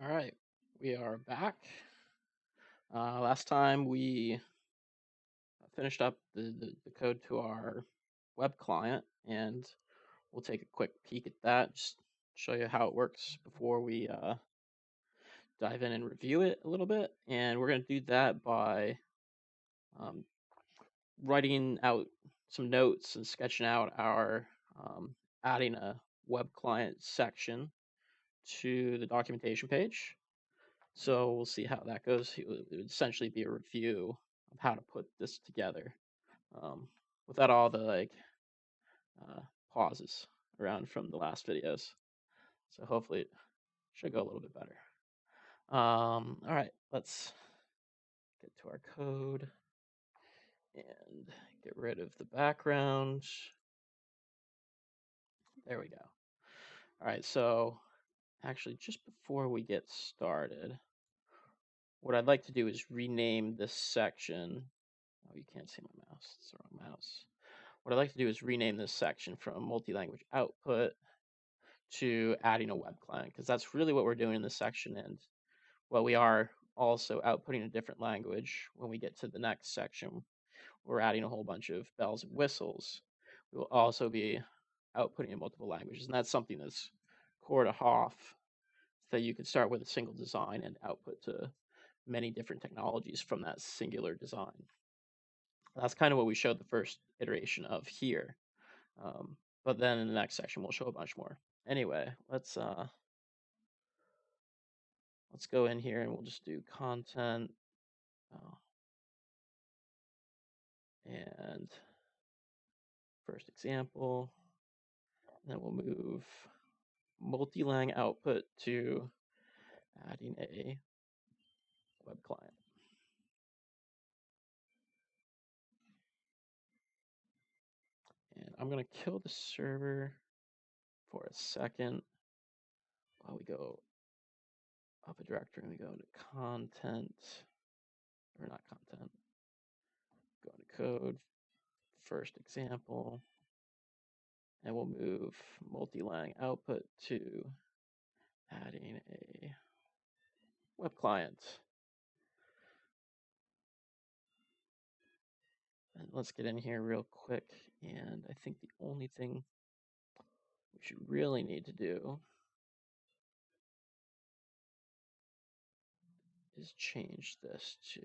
All right, we are back. Last time we finished up the code to our web client, and we'll take a quick peek at that, just show you how it works before we dive in and review it a little bit. And we're going to do that by um, writing out some notes and sketching out our adding a web client section to the documentation page. So we'll see how that goes. It would essentially be a review of how to put this together, um, without all the uh, pauses around from the last videos. So hopefully it should go a little bit better. All right, let's get to our code and get rid of the background. There we go. All right, so actually, just before we get started, what I'd like to do is rename this section. Oh, you can't see my mouse. It's the wrong mouse. What I'd like to do is rename this section from multi-language output to adding a web client, because that's really what we're doing in this section. And while we are also outputting a different language, when we get to the next section, we're adding a whole bunch of bells and whistles. We will also be outputting in multiple languages, and that's something that's core to Hoff, that you could start with a single design and output to many different technologies from that singular design. That's kind of what we showed the first iteration of here. But then in the next section, we'll show a bunch more. Anyway, let's go in here and we'll just do content, and first example. And then we'll move multi-lang output to adding a web client. And I'm going to kill the server for a second while we go up a directory and we go into content, or not content, go into code, first example, and we'll move multi-lang output to adding a web client. And let's get in here real quick. And I think the only thing we should really need to do is change this to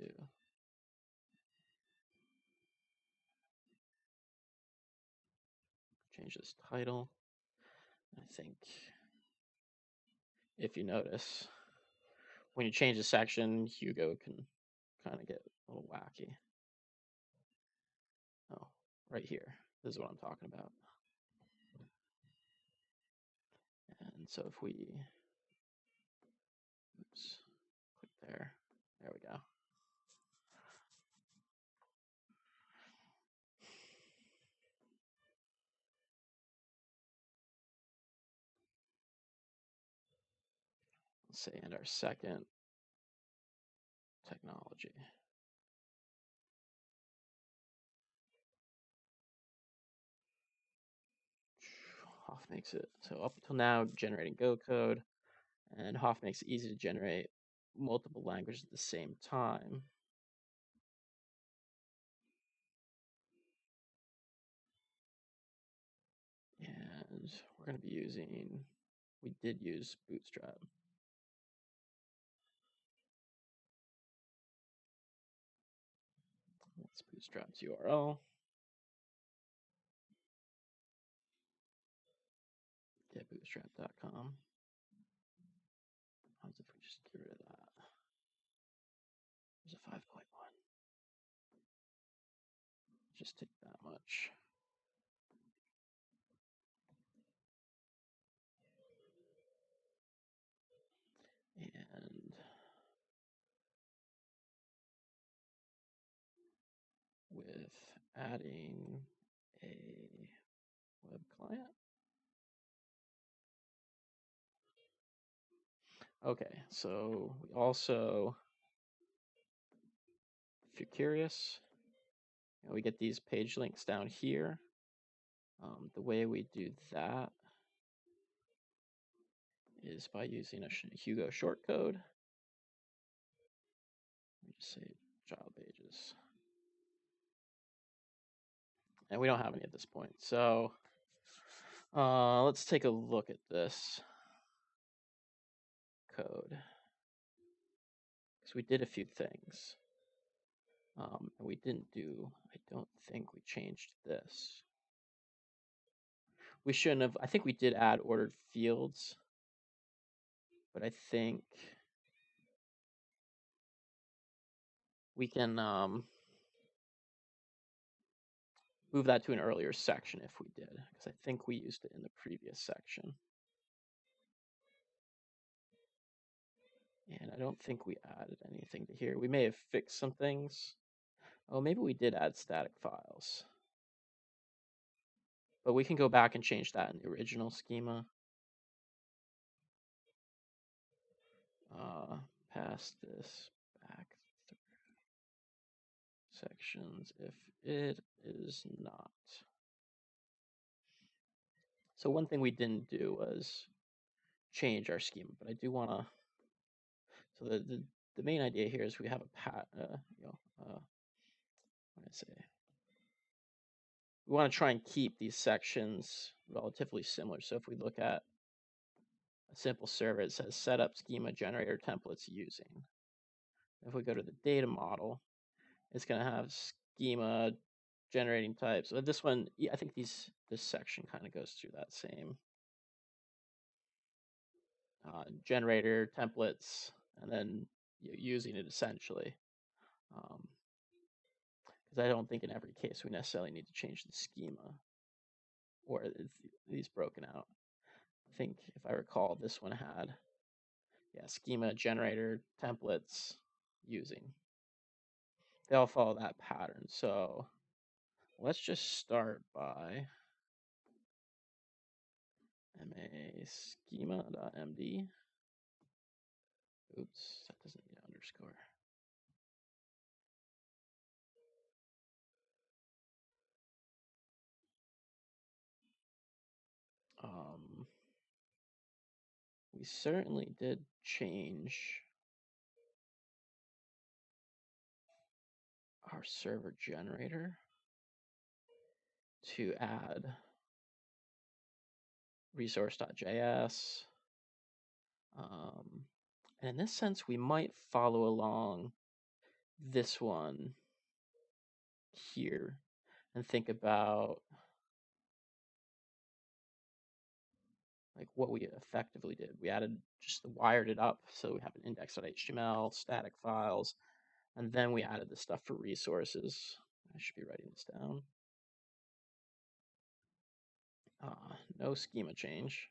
change this title. I think if you notice, when you change the section, Hugo can kind of get a little wacky. Oh, right here. This is what I'm talking about. And so if we, oops, click there. There we go. Let's say, and our second technology. Hoff makes it so up until now generating Go code, and Hoff makes it easy to generate multiple languages at the same time. And we're going to be using, we did use Bootstrap. That's Bootstrap's URL. Getbootstrap.com. How if we just get rid of that? There's a 5.1. Just take that much. And with adding a web client. Okay, so we also, if you're curious, we get these page links down here. The way we do that is by using a Hugo shortcode. Let me just say child pages. And we don't have any at this point. So let's take a look at this code. Because we did a few things. And we didn't do, I don't think we changed this. We shouldn't have, I think we did add ordered fields. But I think we can move that to an earlier section if we did, because I think we used it in the previous section. And I don't think we added anything to here. We may have fixed some things. Oh, maybe we did add static files. But we can go back and change that in the original schema. Pass this back through sections if it is not. So one thing we didn't do was change our schema, but I do want to. So the main idea here is we have a what did I say? We want to try and keep these sections relatively similar. So if we look at a simple server, it says setup schema generator templates using. If we go to the data model, it's going to have schema generating types. So this one, I think this section kind of goes through that same generator templates and then using it essentially. Because I don't think in every case we necessarily need to change the schema or these broken out. I think if I recall, this one had schema generator templates using. They all follow that pattern. So let's just start by ma schema.md. Oops, that doesn't need an underscore. We certainly did change our server generator to add resource.js. And in this sense, we might follow along this one here and think about like what we effectively did. We added just wired it up. So we have an index.html, static files, and then we added the stuff for resources. I should be writing this down. No schema change.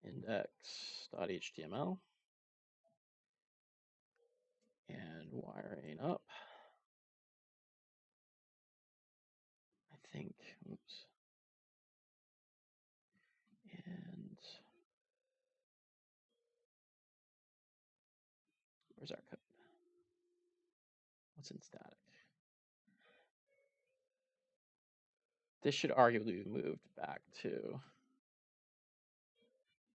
Index.html and wiring up. I think, oops. And where's our code? What's in static? This should arguably be moved back to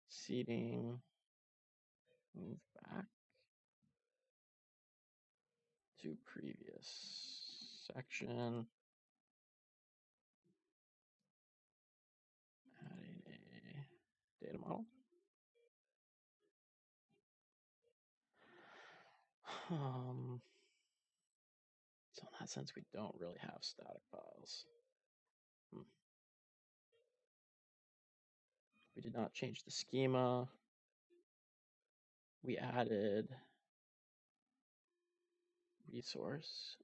seeding, move back to previous section, adding a data model. So in that sense, we don't really have static files. We did not change the schema. We added resource.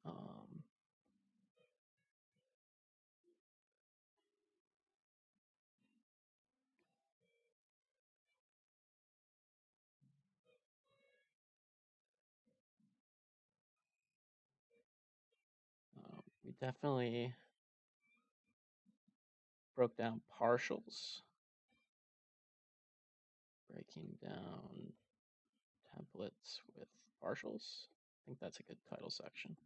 We definitely broke down partials, breaking down templates with partials. think that's a good title section.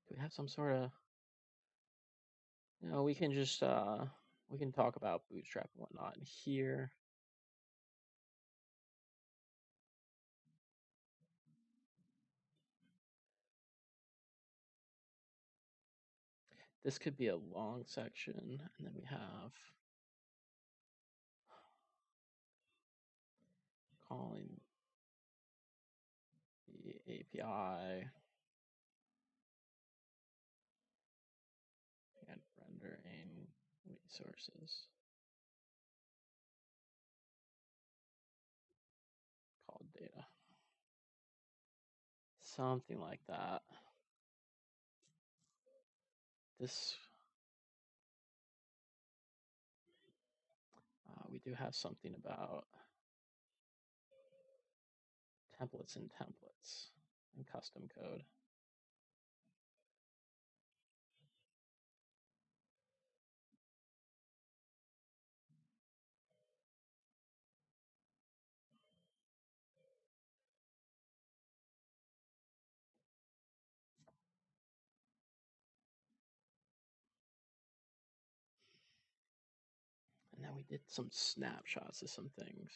Do we have some sort of, we can just, we can talk about Bootstrap and whatnot in here. This could be a long section, and then we have calling the API and rendering resources called data. Something like that. This, we do have something about templates and custom code. And then we did some snapshots of some things.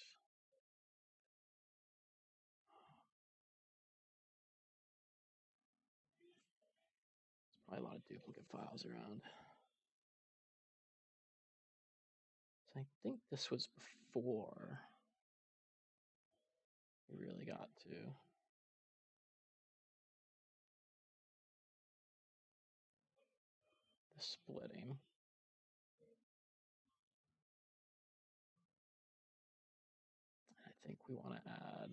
There's probably a lot of duplicate files around. So I think this was before we really got to the splitting. I think we want to add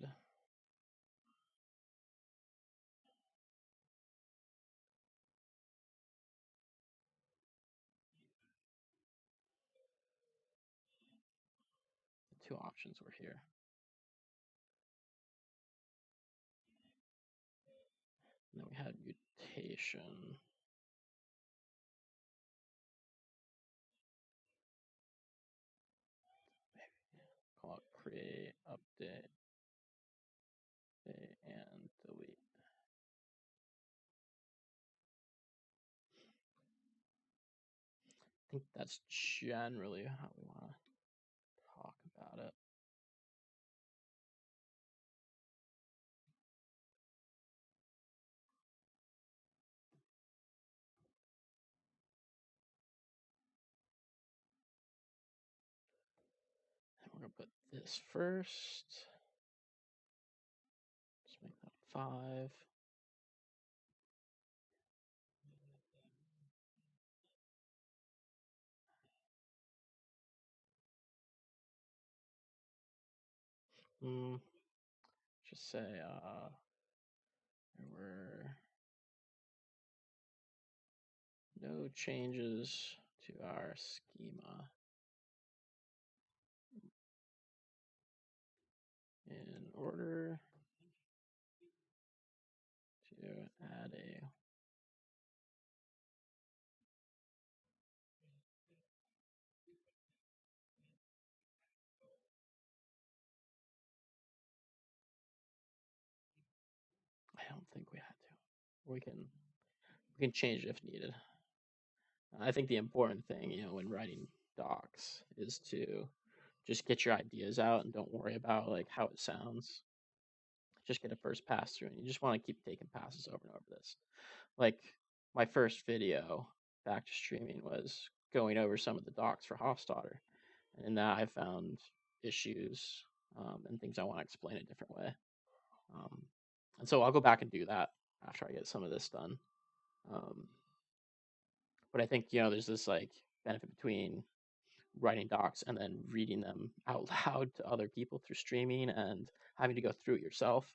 the two options were here. And then we had mutation. Call it create, update, and delete. I think that's generally how we want to talk about it. And we're going to put this first. Just make that 5. Just say there were no changes to our schema in order to add a I don't think we had to. We can change it if needed. I think the important thing, when writing docs is to just get your ideas out and don't worry about like how it sounds. Just get a first pass through, and you just want to keep taking passes over and over this. Like my first video back to streaming was going over some of the docs for Hofstadter, and in that I found issues and things I want to explain a different way. And so I'll go back and do that after I get some of this done. But I think there's this like benefit between writing docs and then reading them out loud to other people through streaming and having to go through it yourself,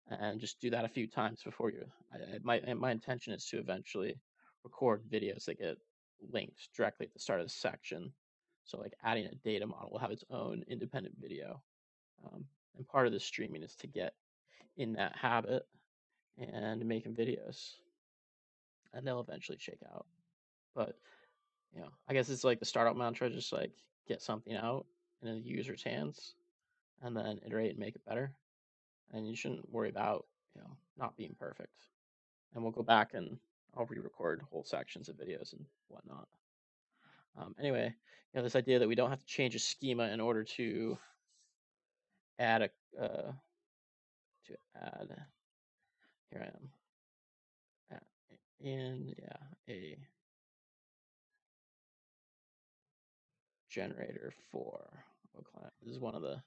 and just do that a few times before you. My intention is to eventually record videos that get linked directly at the start of the section. So like adding a data model will have its own independent video. And part of the streaming is to get in that habit and making videos, and they'll eventually shake out. But I guess it's like the startup mantra, just like get something out in the user's hands, and then iterate and make it better. And you shouldn't worry about not being perfect. And we'll go back and I'll re-record whole sections of videos and whatnot. Anyway, this idea that we don't have to change a schema in order to add a to add. Here I am. In a generator for a client. This is one of the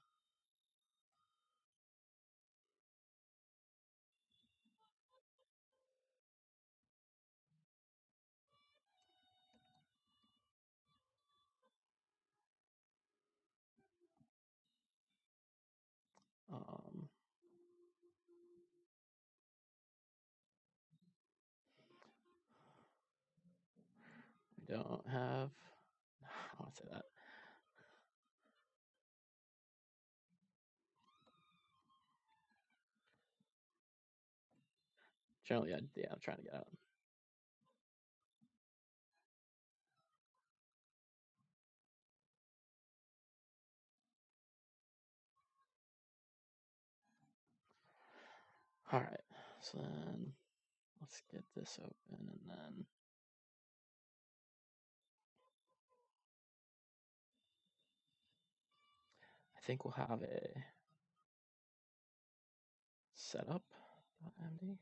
we don't have. I don't want to say that. Generally, yeah, I'm trying to get out. All right, so then let's get this open, and then I think we'll have a setup.md.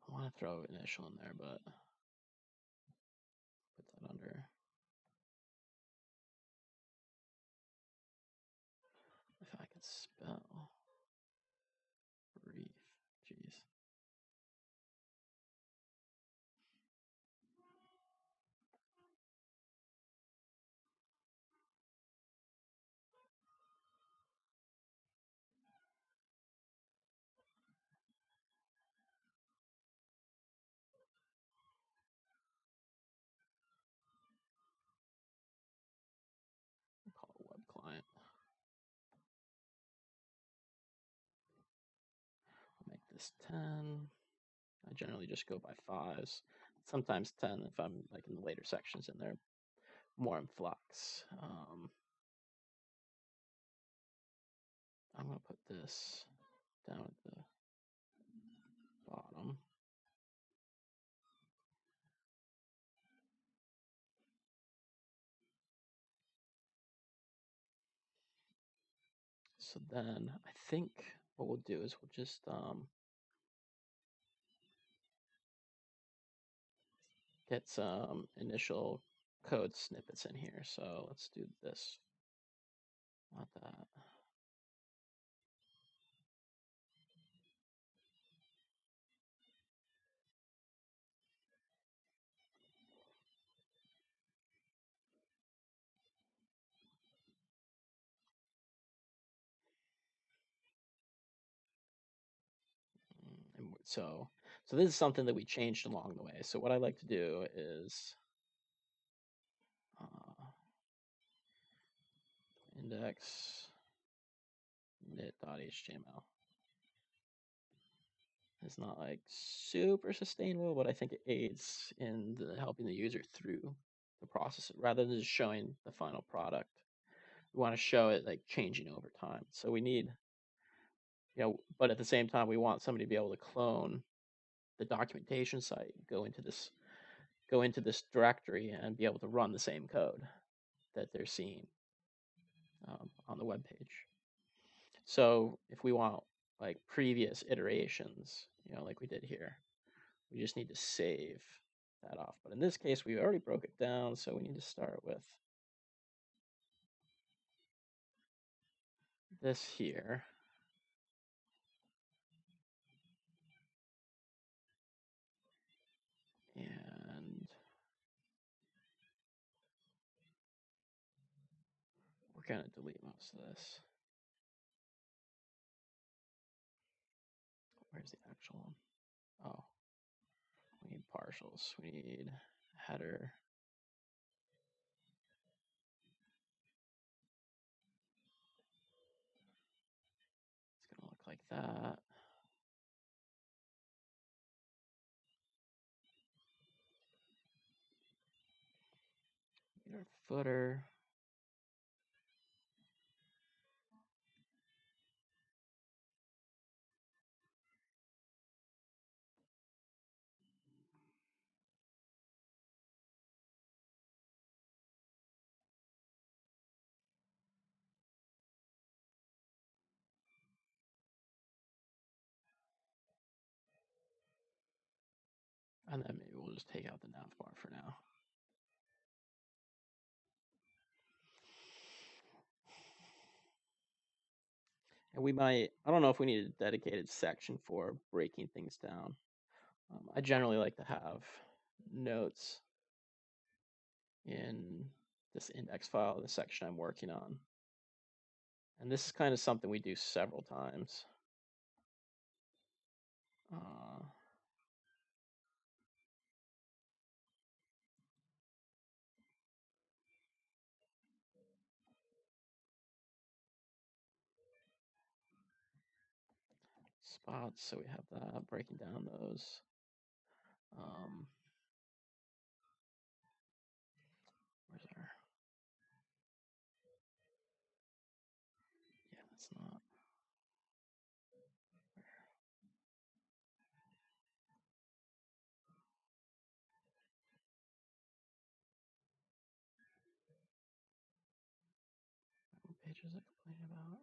I want to throw initial in there, but put that under. If I could spell brief, jeez. We'll call it web client. I'll make this 10. I generally just go by 5s. Sometimes 10 if I'm like in the later sections and they're more in flux. I'm going to put this down at the bottom. So then I think what we'll do is we'll just get some initial code snippets in here. So let's do this. Not that. And so this is something that we changed along the way. So what I like to do is index init.html. It's not like super sustainable, but I think it aids in helping the user through the process rather than just showing the final product. We want to show it like changing over time. So we need, but at the same time, we want somebody to be able to clone the documentation site, go into this directory and be able to run the same code that they're seeing on the web page. So if we want like previous iterations, like we did here, we just need to save that off. But in this case, we already broke it down, so we need to start with this here. And we're going to delete most of this. Where's the actual one? Oh, We need partials. We need header. It's going to look like that. Need our footer. And then maybe we'll just take out the nav bar for now. And we might, I don't know if we need a dedicated section for breaking things down. I generally like to have notes in this index file, the section I'm working on. And this is kind of something we do several times. Spots, so we have that, breaking down those. Where's our, yeah, that's not, what pages I complain about?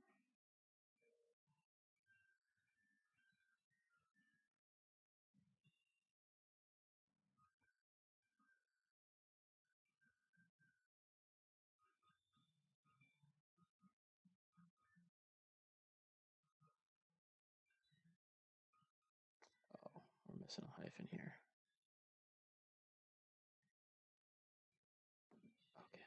Oh, we're missing a hyphen here. Okay.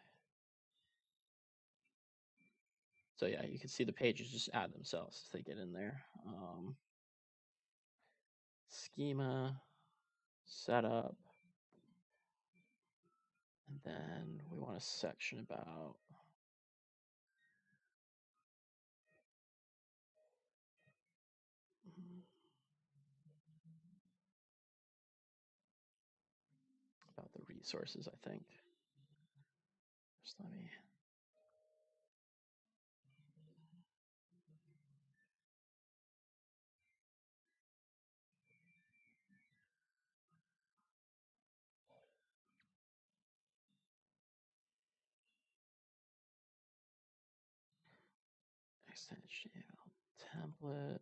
So yeah, you can see the pages just add themselves as they get in there. Schema, setup, and then we want a section about the resources, I think. Just let me. HTML template,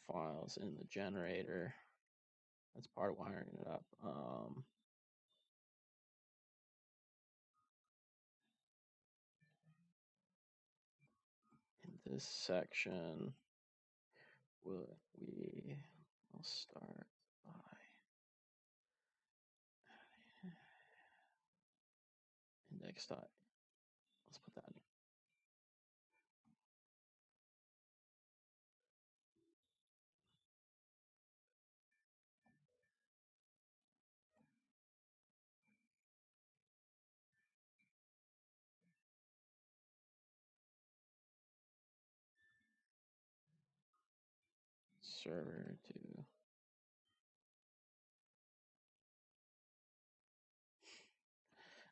files in the generator. That's part of wiring it up. In this section, we will start by index dot. Let's put that in. Server to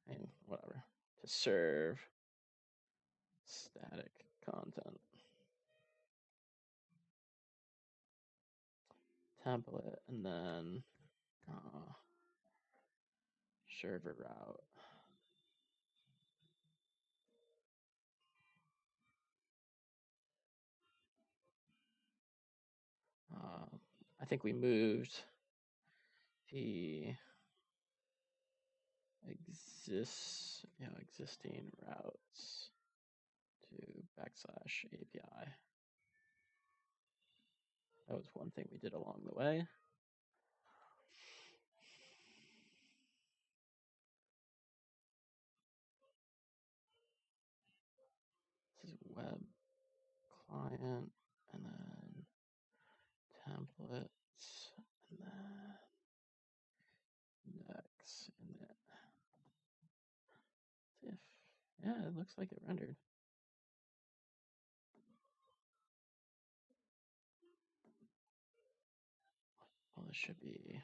and whatever to serve static content template, and then server route. I think we moved the existing routes to \API. That was one thing we did along the way. This is web client, and then templates, and then Yeah, it looks like it rendered. Well, this should be,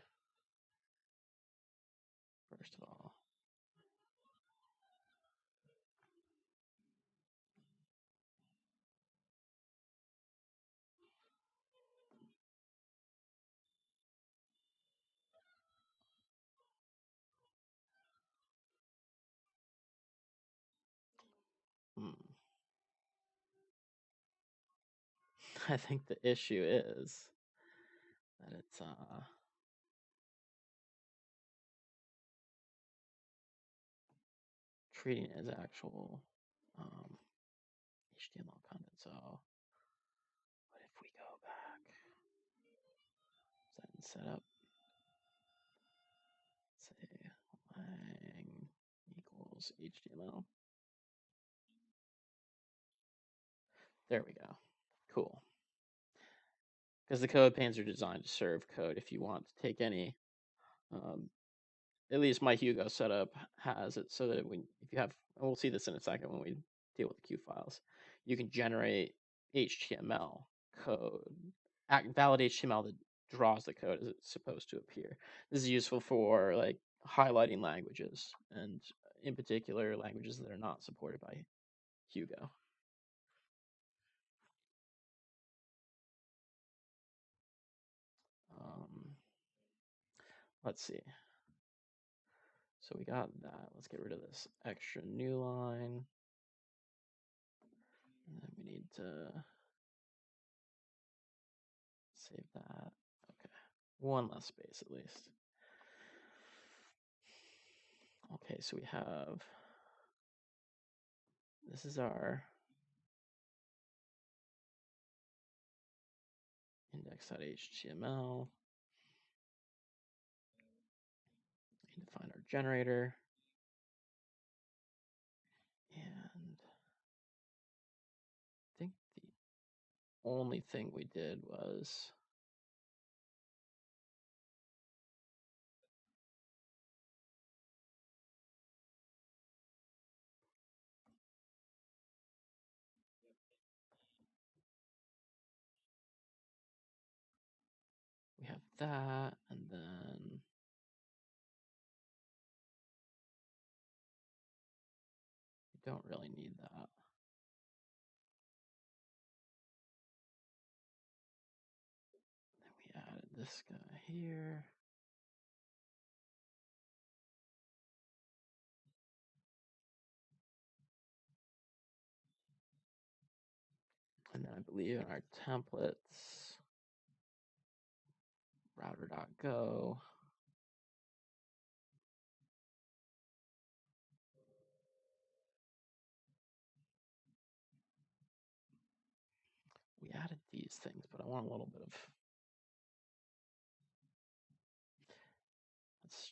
first of all. I think the issue is that it's treating it as actual HTML content. So what if we go back, set up, say lang equals HTML. There we go. Cool. Because the code panes are designed to serve code. If you want to take any, at least my Hugo setup has it so that if you have, and we'll see this in a second when we deal with the Q files, you can generate HTML code, valid HTML that draws the code as it's supposed to appear. This is useful for like highlighting languages, and in particular languages that are not supported by Hugo. Let's see. So we got that. Let's get rid of this extra new line. And then we need to save that. Okay. One less space at least. Okay, so we have, this is our index.html. We need to find our generator. And I think the only thing we did was we have that, and then we don't really need that. Then we added this guy here. And then I believe in our templates, router.go. We added these things, but I want a little bit of, let's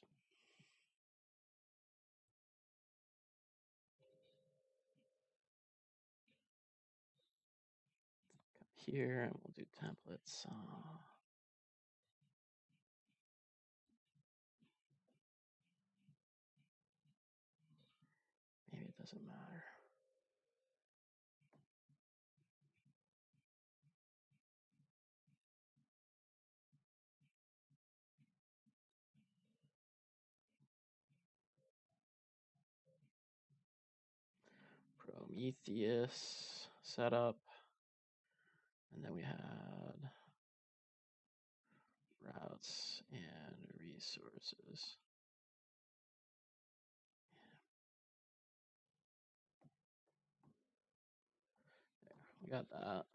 come here and we'll do templates. Maybe it doesn't matter. Prometheus setup. And then we had routes and resources. There, we got that.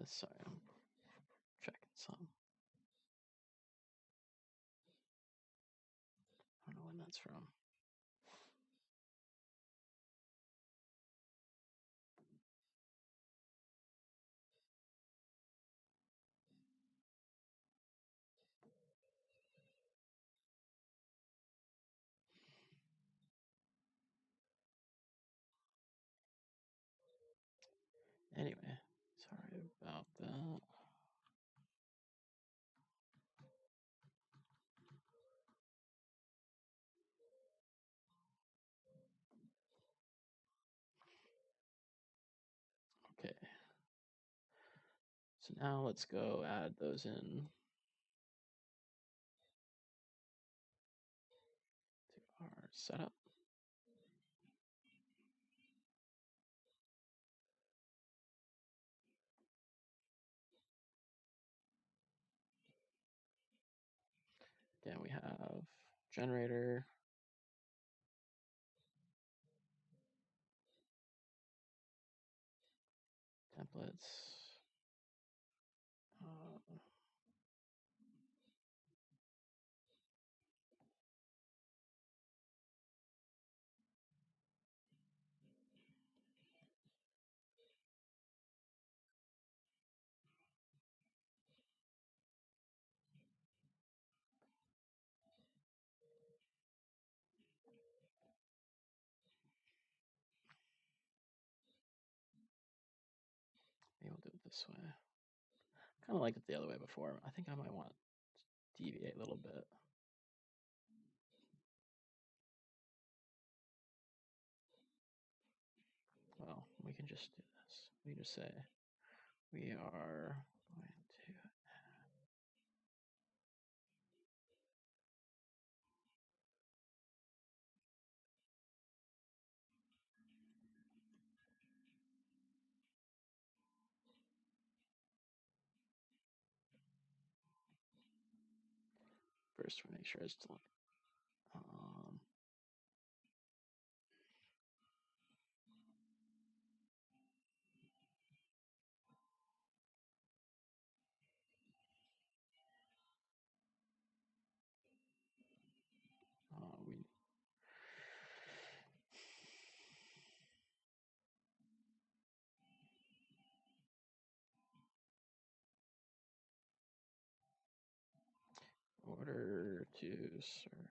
Sorry, I'm checking some. I don't know when that's from. about that. Okay. So now let's go add those in to our setup. Again, we have generator, templates, maybe we'll do it this way. Kind of like it the other way before. I think I might want to deviate a little bit. Well, we can just do this. We just say we are going to first make sure it's we order to serve.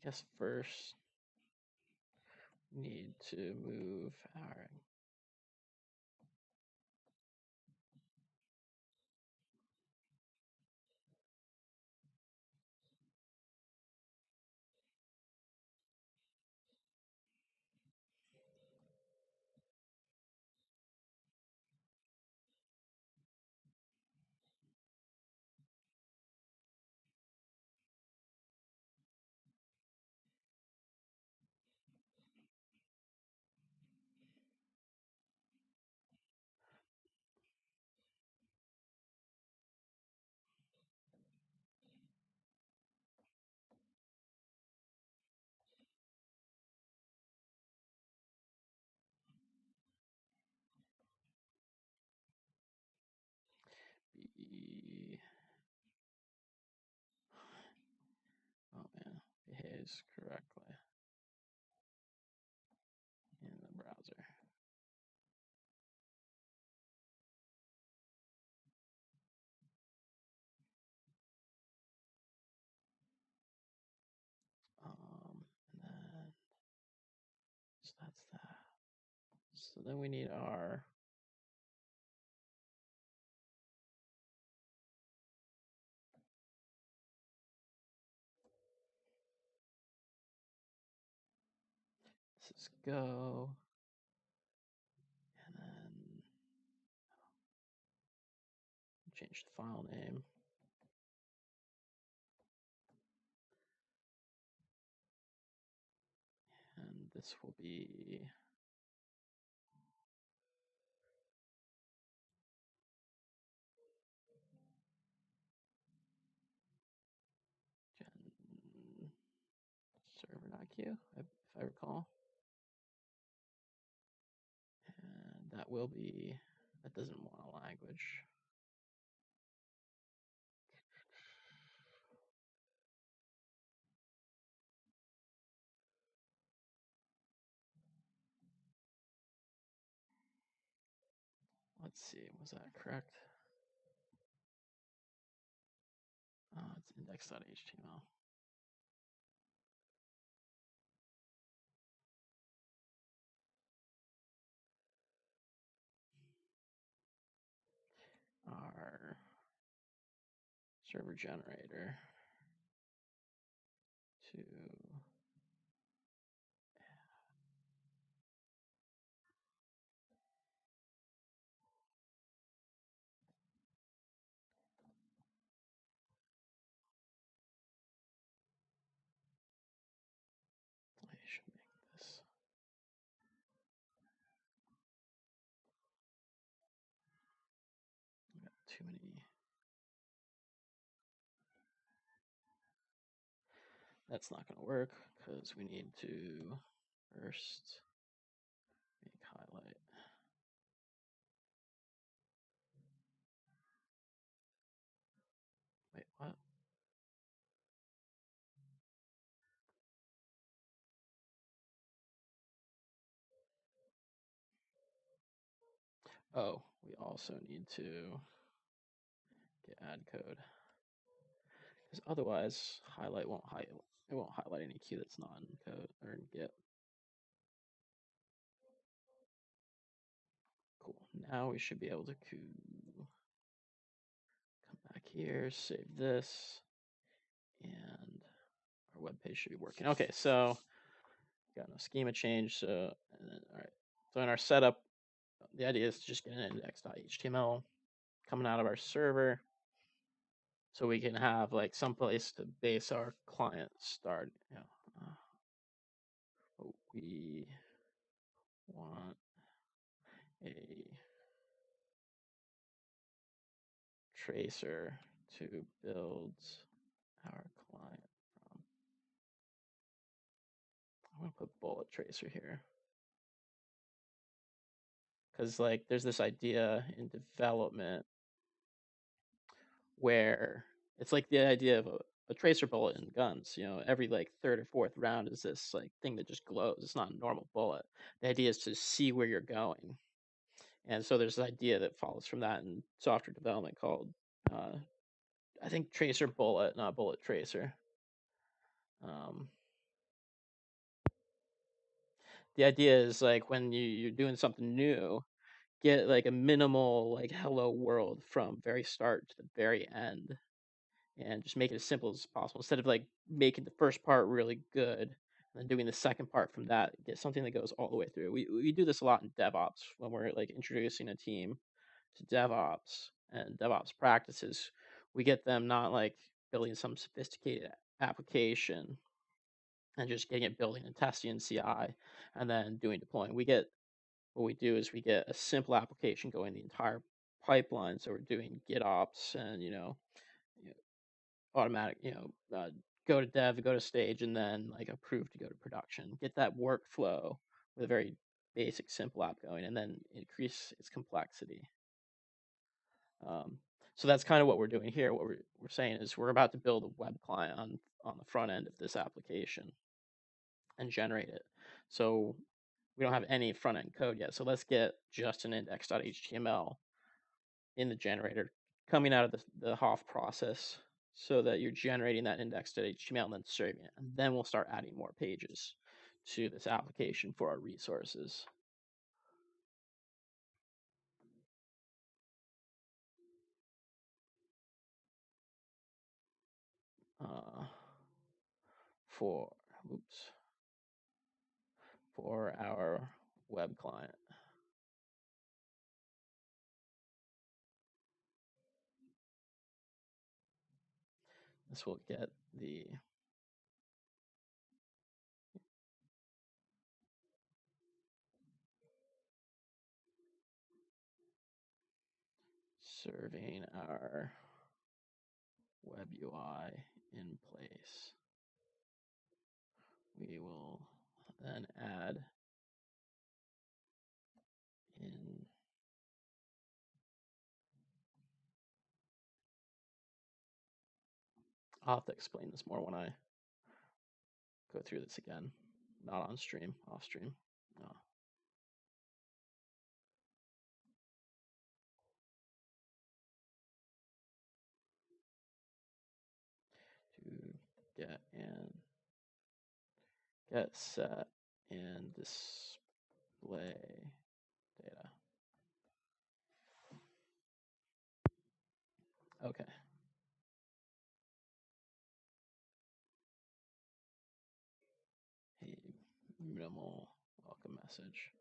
I guess first we need to move our be behaves correctly in the browser. And then so that's that. So then we need our this is go, and then change the file name. And this will be server.q, if I recall. that doesn't want a language. Let's see, was that correct? It's index.html. Our server generator to I should make this. I got too many. That's not going to work because we need to first make highlight. Wait, what? Oh, we also need to get add code. Because otherwise, highlight won't highlight. It won't highlight any key that's not in code or in Git. Cool. Now we should be able to come back here, save this, and our web page should be working. Okay, so got no schema change. So, and then, all right. So in our setup, the idea is to just get an index.html coming out of our server, so we can have like some place to base our client start. You know, we want a tracer to build our client from. I'm gonna put bullet tracer here because like there's this idea in development where it's like the idea of a tracer bullet in guns. You know, every like third or fourth round is this like thing that just glows. It's not a normal bullet. The idea is to see where you're going. And so there's this idea that follows from that in software development called, I think, tracer bullet, not bullet tracer. The idea is like when you're doing something new, get like a minimal like hello world from very start to the very end, and just make it as simple as possible. Instead of like making the first part really good and then doing the second part from that, get something that goes all the way through. We do this a lot in DevOps when we're like introducing a team to DevOps and DevOps practices. We get them not like building some sophisticated application and just getting it building and testing in CI and then doing deploying. What we do is we get a simple application going the entire pipeline. So we're doing GitOps and automatic, go to dev, go to stage, and then like approve to go to production. Get that workflow with a very basic, simple app going, and then increase its complexity. So that's kind of what we're doing here. What we're saying is we're about to build a web client on the front end of this application and generate it. So we don't have any front end code yet. So let's get just an index.html in the generator coming out of the Hoff process so that you're generating that index.html and then serving it. And then we'll start adding more pages to this application for our resources. For our web client. This will get the serving our web UI in place. We will then add in I'll have to explain this more when I go through this again. Not on stream, off stream. To get set and display data. Okay. A minimal welcome message.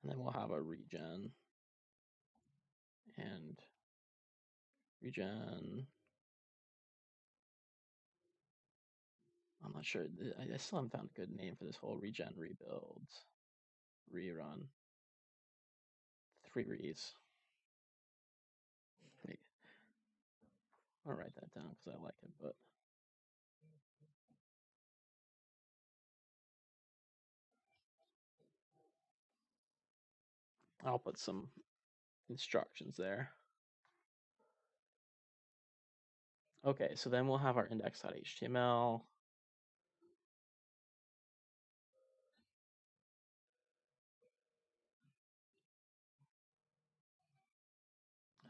And then we'll have a regen and regen. I'm not sure. I still haven't found a good name for this whole regen, rebuild, rerun. 3 re's. Wait. I'll write that down because I like it, but I'll put some instructions there. Okay, so then we'll have our index.html.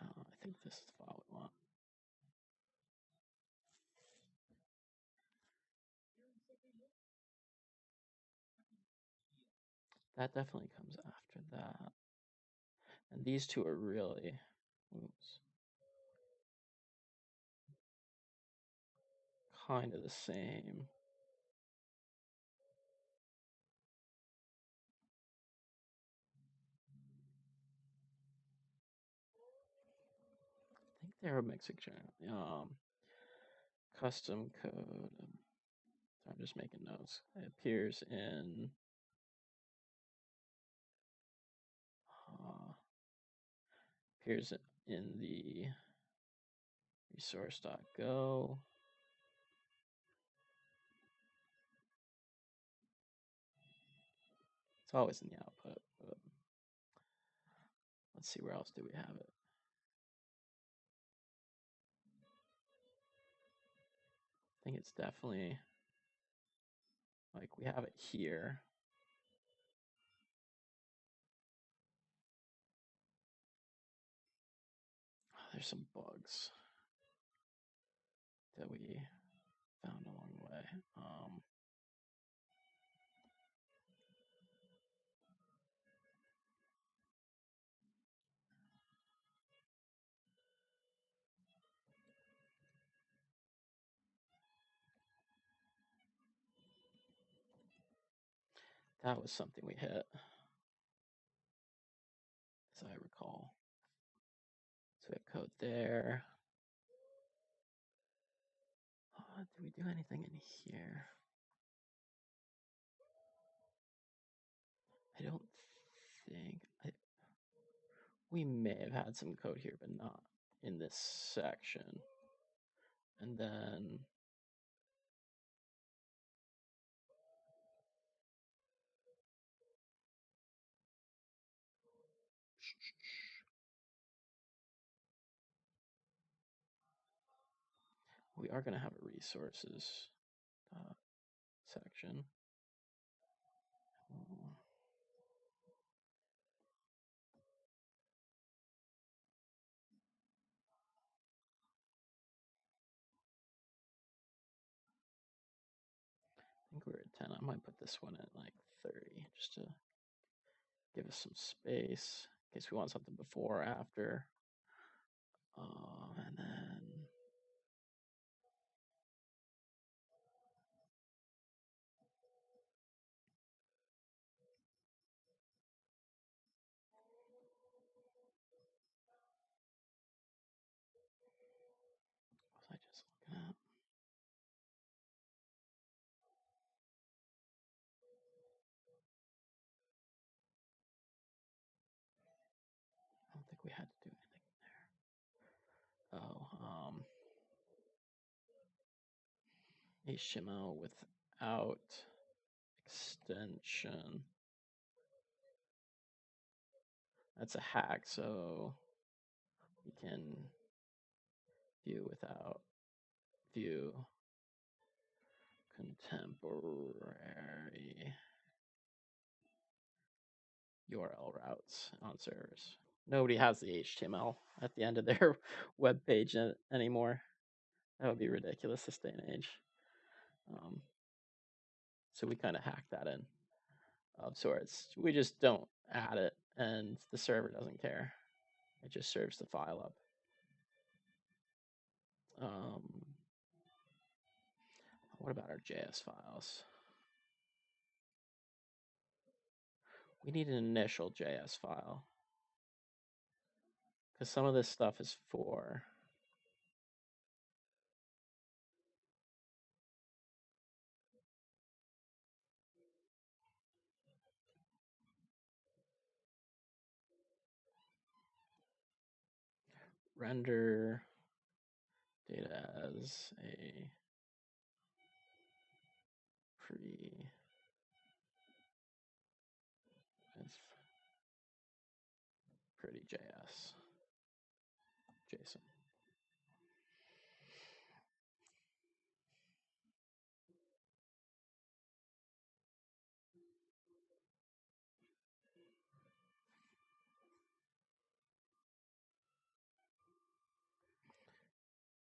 I think this is the file we want. That definitely comes after that. And these two are really, kind of the same. I think they're a mixing generally. Custom code. I'm just making notes. It appears in the resource.go. It's always in the output, but let's see, where else do we have it? I think it's definitely, like, we have it here. Oh, there's some bugs that we found along the way. That was something we hit, as I recall. So we have code there. Did we do anything in here? I don't think. We may have had some code here, but not in this section. And then we are going to have a resources section. I think we're at 10. I might put this one at like 30 just to give us some space in case we want something before or after. And then what was I just looking at? I don't think we had to do anything there. HTML without extension. That's a hack, so we can view without view contemporary URL routes on servers. Nobody has the HTML at the end of their web page anymore. That would be ridiculous this day and age. So we kind of hack that in of sorts. We just don't add it, and the server doesn't care. It just serves the file up. What about our JS files? We need an initial JS file, because some of this stuff is for render data as a pretty JSON.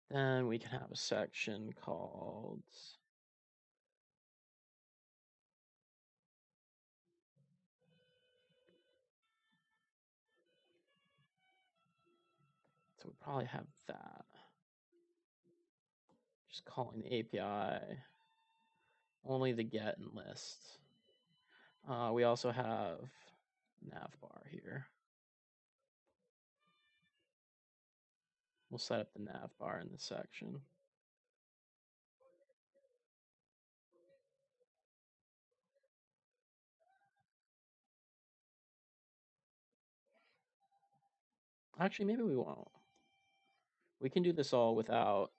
Then we can have a section called so we probably have that. Just calling the API only the get and list. We also have navbar here. We'll set up the navbar in the section. Actually, maybe we won't. We can do this all without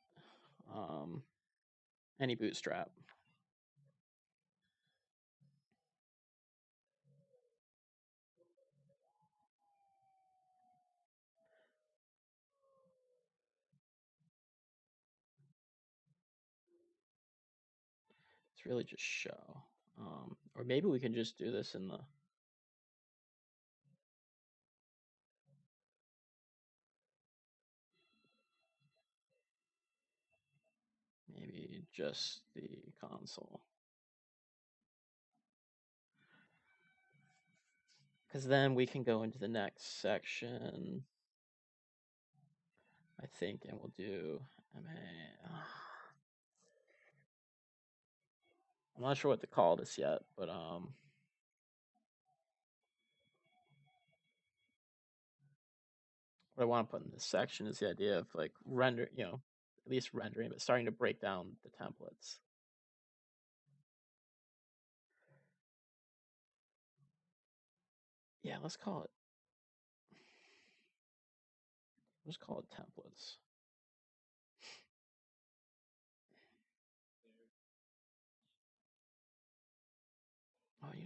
any bootstrap. It's really just show. Or maybe we can just do this in the maybe just the console. Because then we can go into the next section, I think, and we'll do MA. I'm not sure what to call this yet, but what I want to put in this section is the idea of like render, at least rendering, but starting to break down the templates. Yeah, let's call it templates.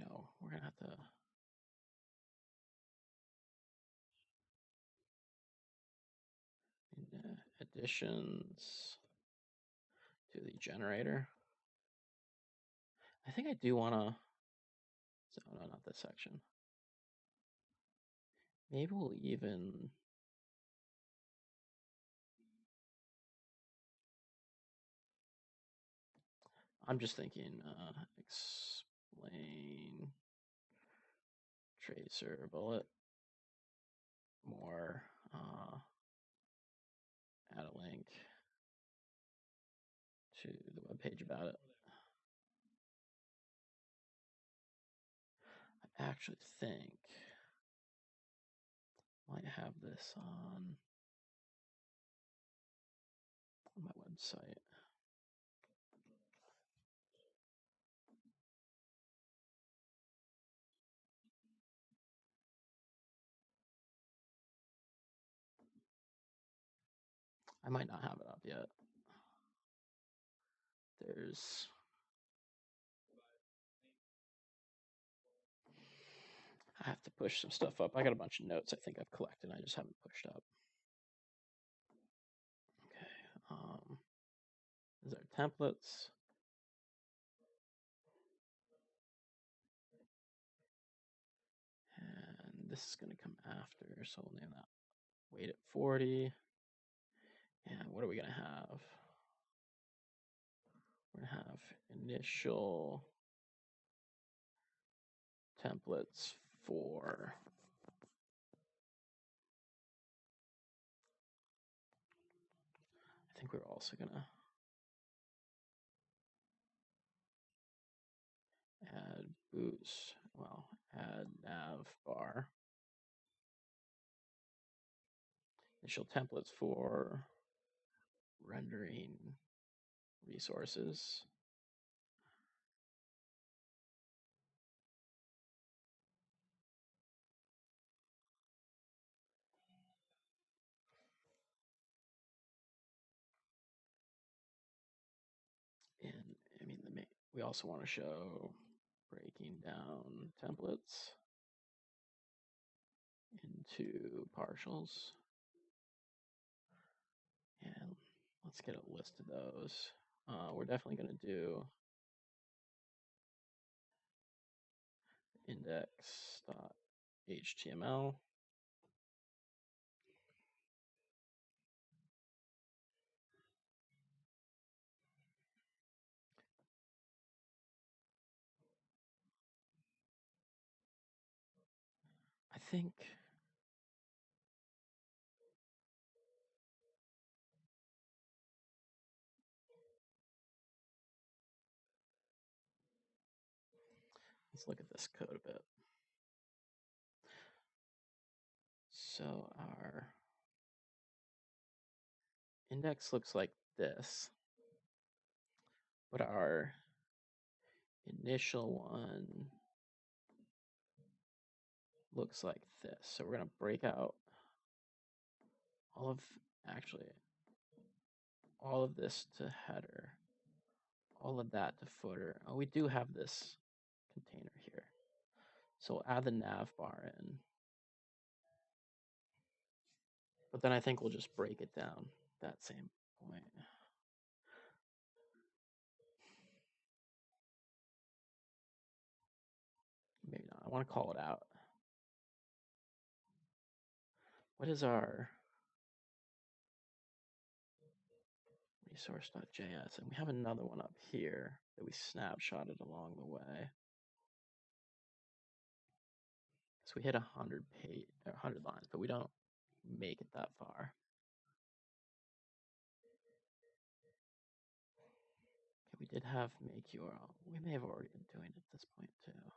Oh, we're gonna have to additions to the generator. I think I do want to. No, not this section. Maybe we'll even. I'm just thinking. Explain tracer bullet more. Add a link to the web page about it. I actually think I might have this on my website. I might not have it up yet. I have to push some stuff up. I got a bunch of notes I think I've collected. I just haven't pushed up. Okay. These are templates. And this is going to come after, so we'll name that weight at 40. And what are we going to have? We're going to have initial templates for I think we're also going to add boost, well, add nav bar. Initial templates for rendering resources. And I mean, we also want to show breaking down templates into partials. And let's get a list of those. We're definitely going to do index.html. I think let's look at this code a bit. So our index looks like this, but our initial one looks like this. So we're going to break out all of this to header, all of that to footer. Oh, we do have this container here. So we'll add the nav bar in. But then I think we'll just break it down that same point. Maybe not. I want to call it out. What is our resource.js? And we have another one up here that we snapshotted along the way. So we hit 100 lines, but we don't make it that far. Okay, we did have make URL. We may have already been doing it at this point too.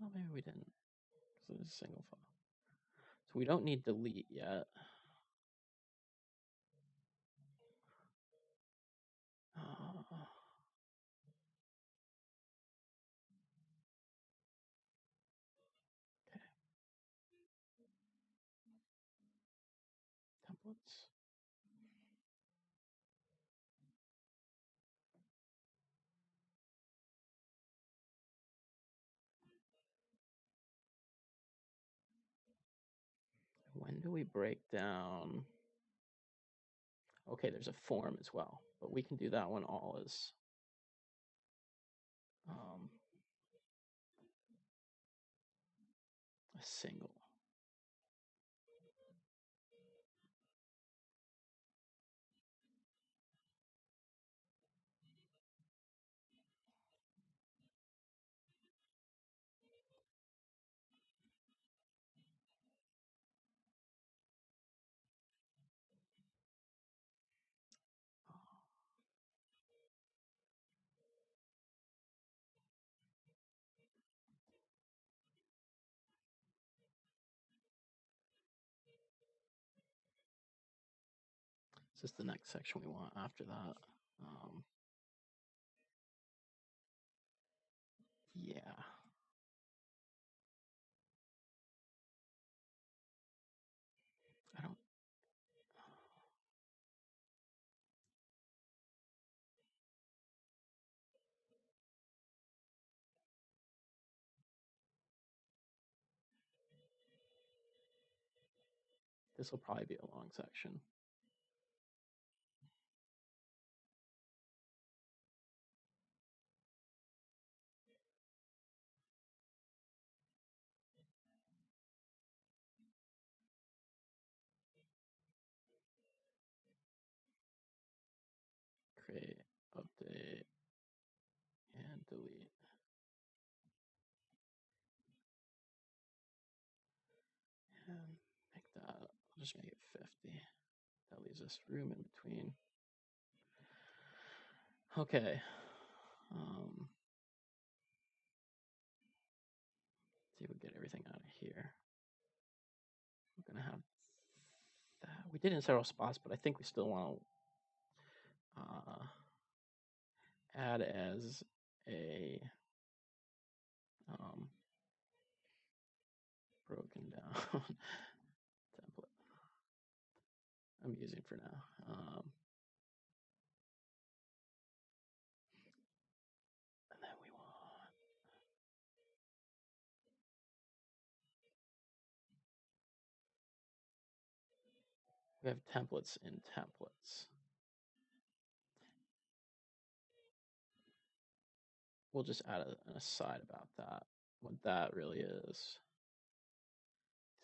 Oh, maybe we didn't, because it's a single file. So we don't need delete yet. Okay. Templates. When do we break down? Okay, there's a form as well, but we can do that one all as a single. This is the next section we want after that. Yeah. I don't. This will probably be a long section. Create, update, and delete. And make that, I'll just make it 50. That leaves us room in between. Okay. See if we get everything out of here. We're gonna have that. We did in several spots, but I think we still want to add as a broken down template I'm using for now. And then we have templates in templates. We'll just add an aside about that, what that really is.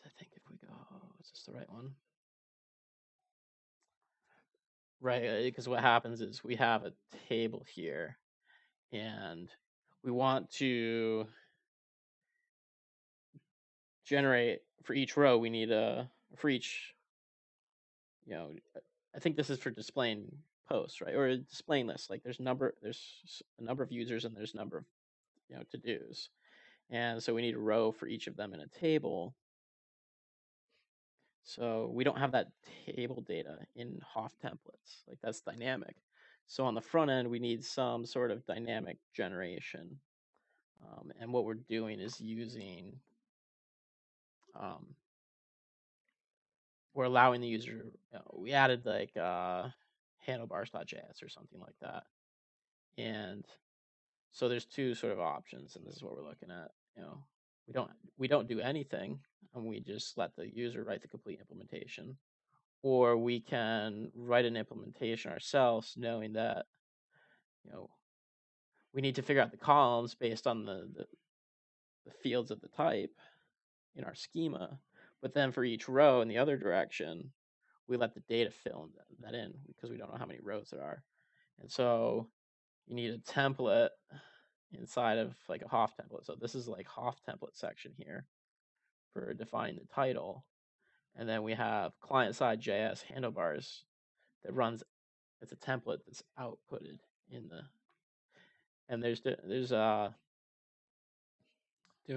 I think if we go, is this the right one? Right, because what happens is we have a table here, and we want to generate for each row. We need for each, I think this is for displaying posts, right, or displaying lists. Like there's a number of users and there's a number of to dos, and so we need a row for each of them in a table. So we don't have that table data in Hoff templates. Like that's dynamic. So on the front end, we need some sort of dynamic generation. And what we're doing is using, we're allowing the user, we added like handlebars.js or something like that. And so there's two sort of options, and this is what we're looking at. We don't do anything, and we just let the user write the complete implementation. Or we can write an implementation ourselves, knowing that we need to figure out the columns based on the fields of the type in our schema. But then for each row in the other direction, we let the data fill that in because we don't know how many rows there are. And so you need a template inside of like a Hoff template. So this is like Hoff template section here for defining the title. And then we have client-side JS handlebars that runs. It's a template that's outputted in the. And there's doing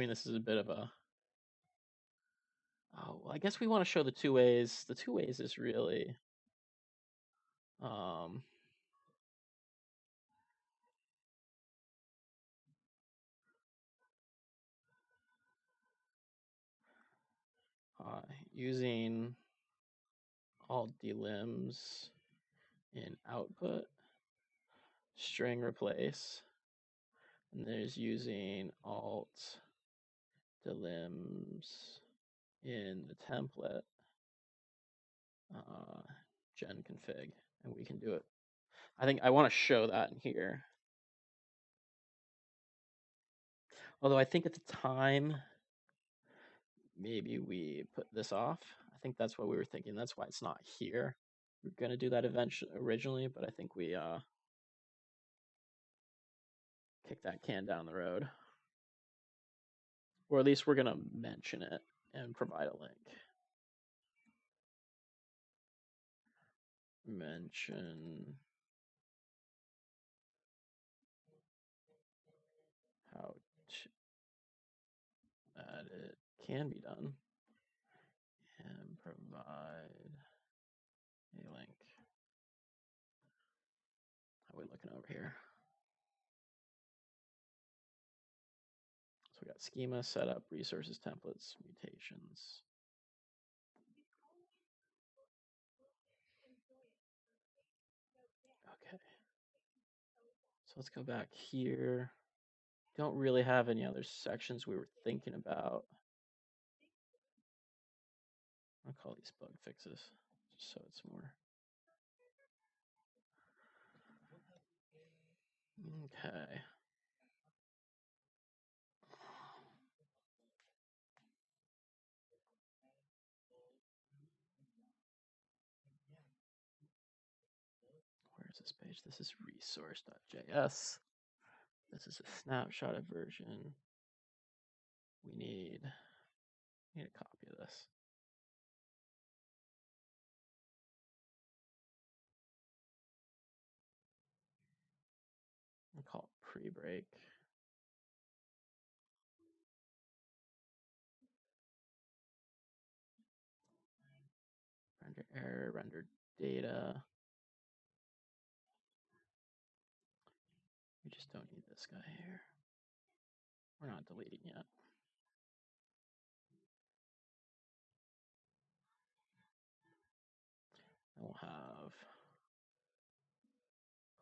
this is a bit of a. Oh, well, I guess we want to show the two ways. The two ways is really. Using alt delims in output, string replace, and there's using alt delims in the template gen config, and we can do it. I think I want to show that in here. Although I think at the time, maybe we put this off. I think that's what we were thinking. That's why it's not here. We're going to do that originally, but I think we kick that can down the road. Or at least we're going to mention it and provide a link. Mention how that it can be done and provide a link. How are we looking over here? So we got schema, setup, resources, templates, mutations. Okay. So let's go back here. Don't really have any other sections we were thinking about. I'll call these bug fixes, just so it's more. Okay. Where's this page? This is resource.js. This is a snapshot of version. We need a copy of this. I'll call it pre-break. Render error, render data. We just don't need this guy here. We're not deleting yet. And we'll have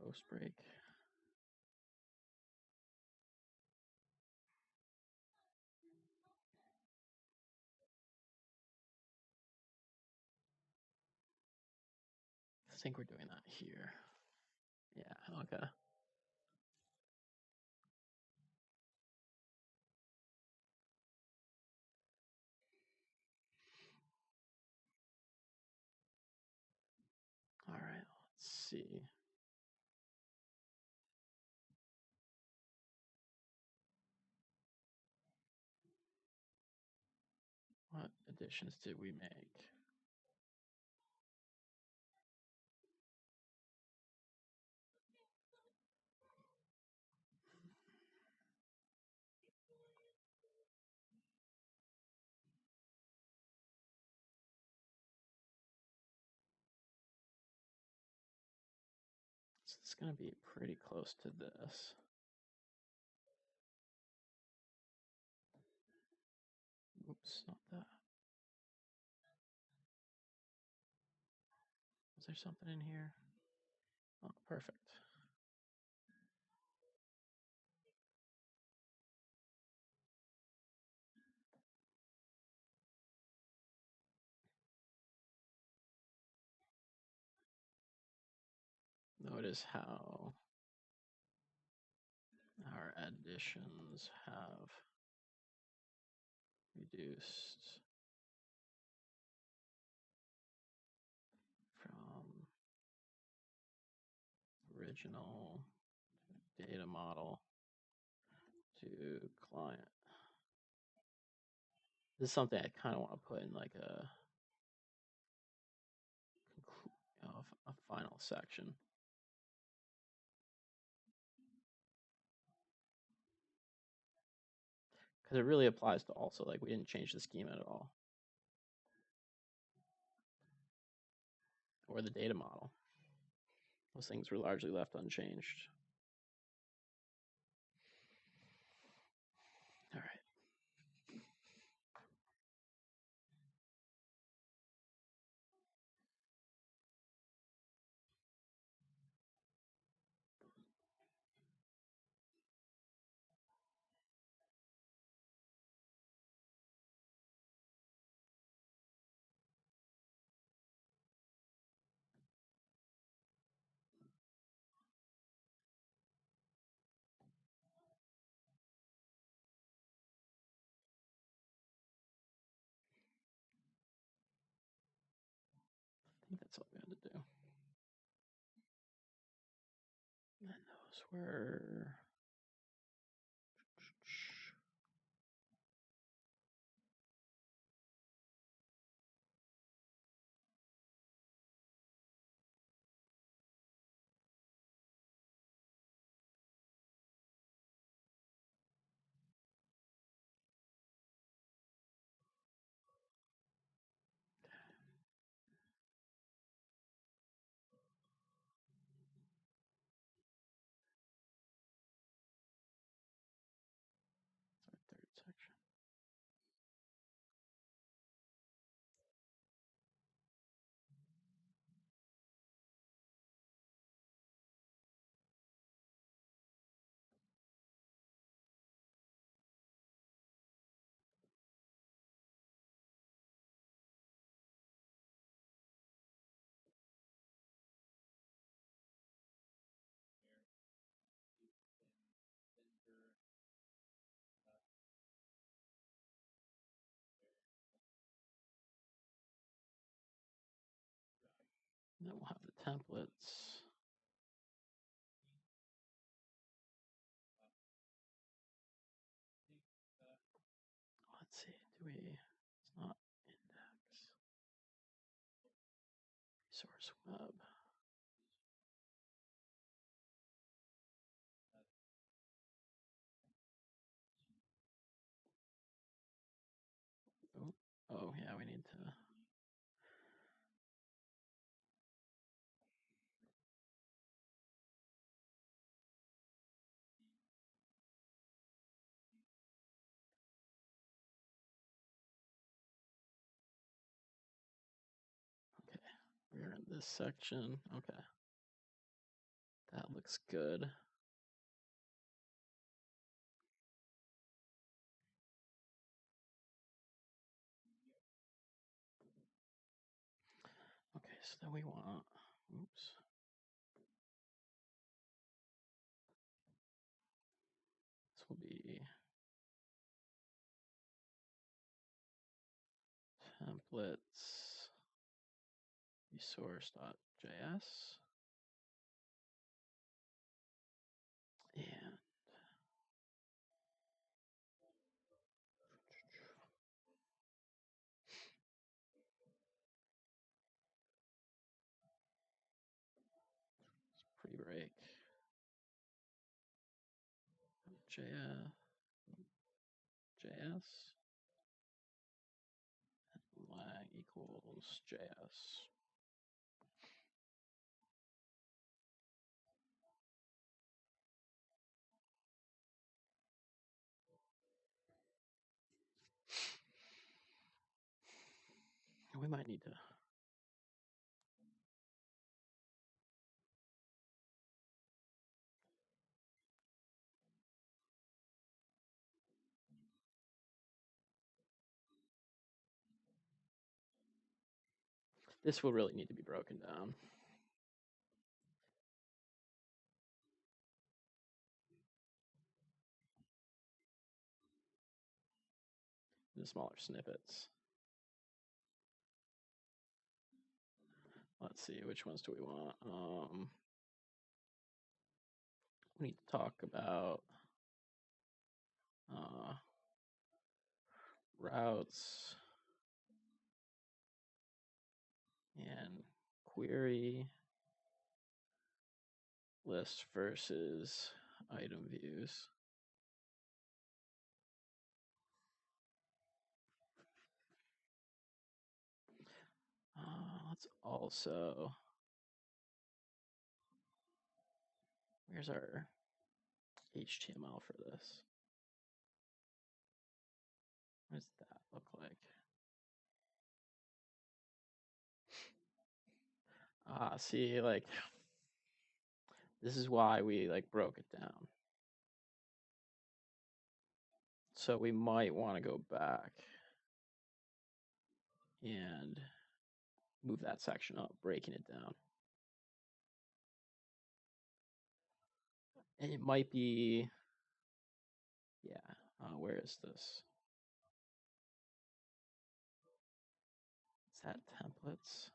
post break. I think we're doing that here. Yeah, okay. All right, let's see. What additions did we make? So it's going to be pretty close to this. Oops, not that. Was there something in here? Oh, perfect. Notice how our additions have reduced from original data model to client. This is something I kind of want to put in like a final section. Because it really applies to also, like, we didn't change the schema at all. Or the data model. Those things were largely left unchanged. All right. I think that's all we had to do. And those were... then we'll have the templates. Let's see, it's not index. Resource web. Oh, yeah, we need to. Okay, we're in this section. Okay, that looks good. Okay, so then we want, oops. This will be templates resource.js. And pre-break JS, lag equals JS. We might need to. This will really need to be broken down. The smaller snippets. Let's see, which ones do we want? We need to talk about routes and query list versus item views. Let's also, where's our HTML for this? What does that look like? See, like, this is why we like broke it down. So we might want to go back and move that section up, breaking it down. And it might be, yeah, where is this? Is that templates?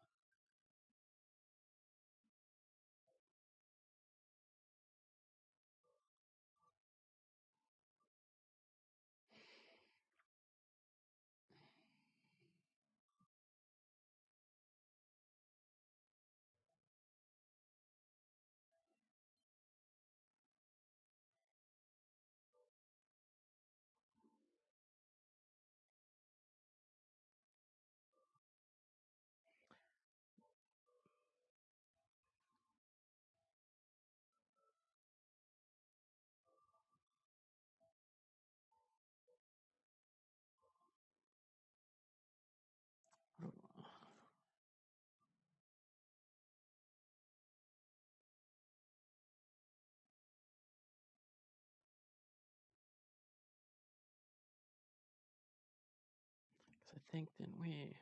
Because I think, didn't we?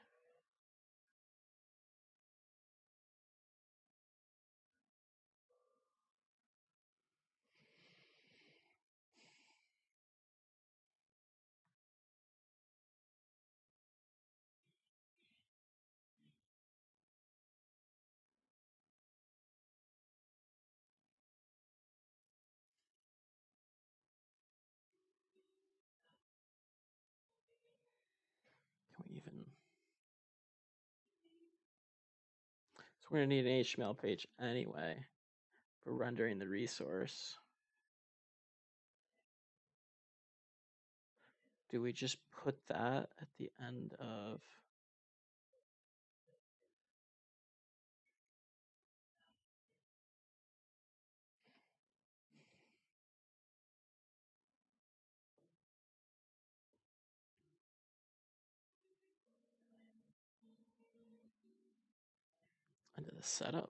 we're going to need an HTML page anyway for rendering the resource. Do we just put that at the end of... into the setup?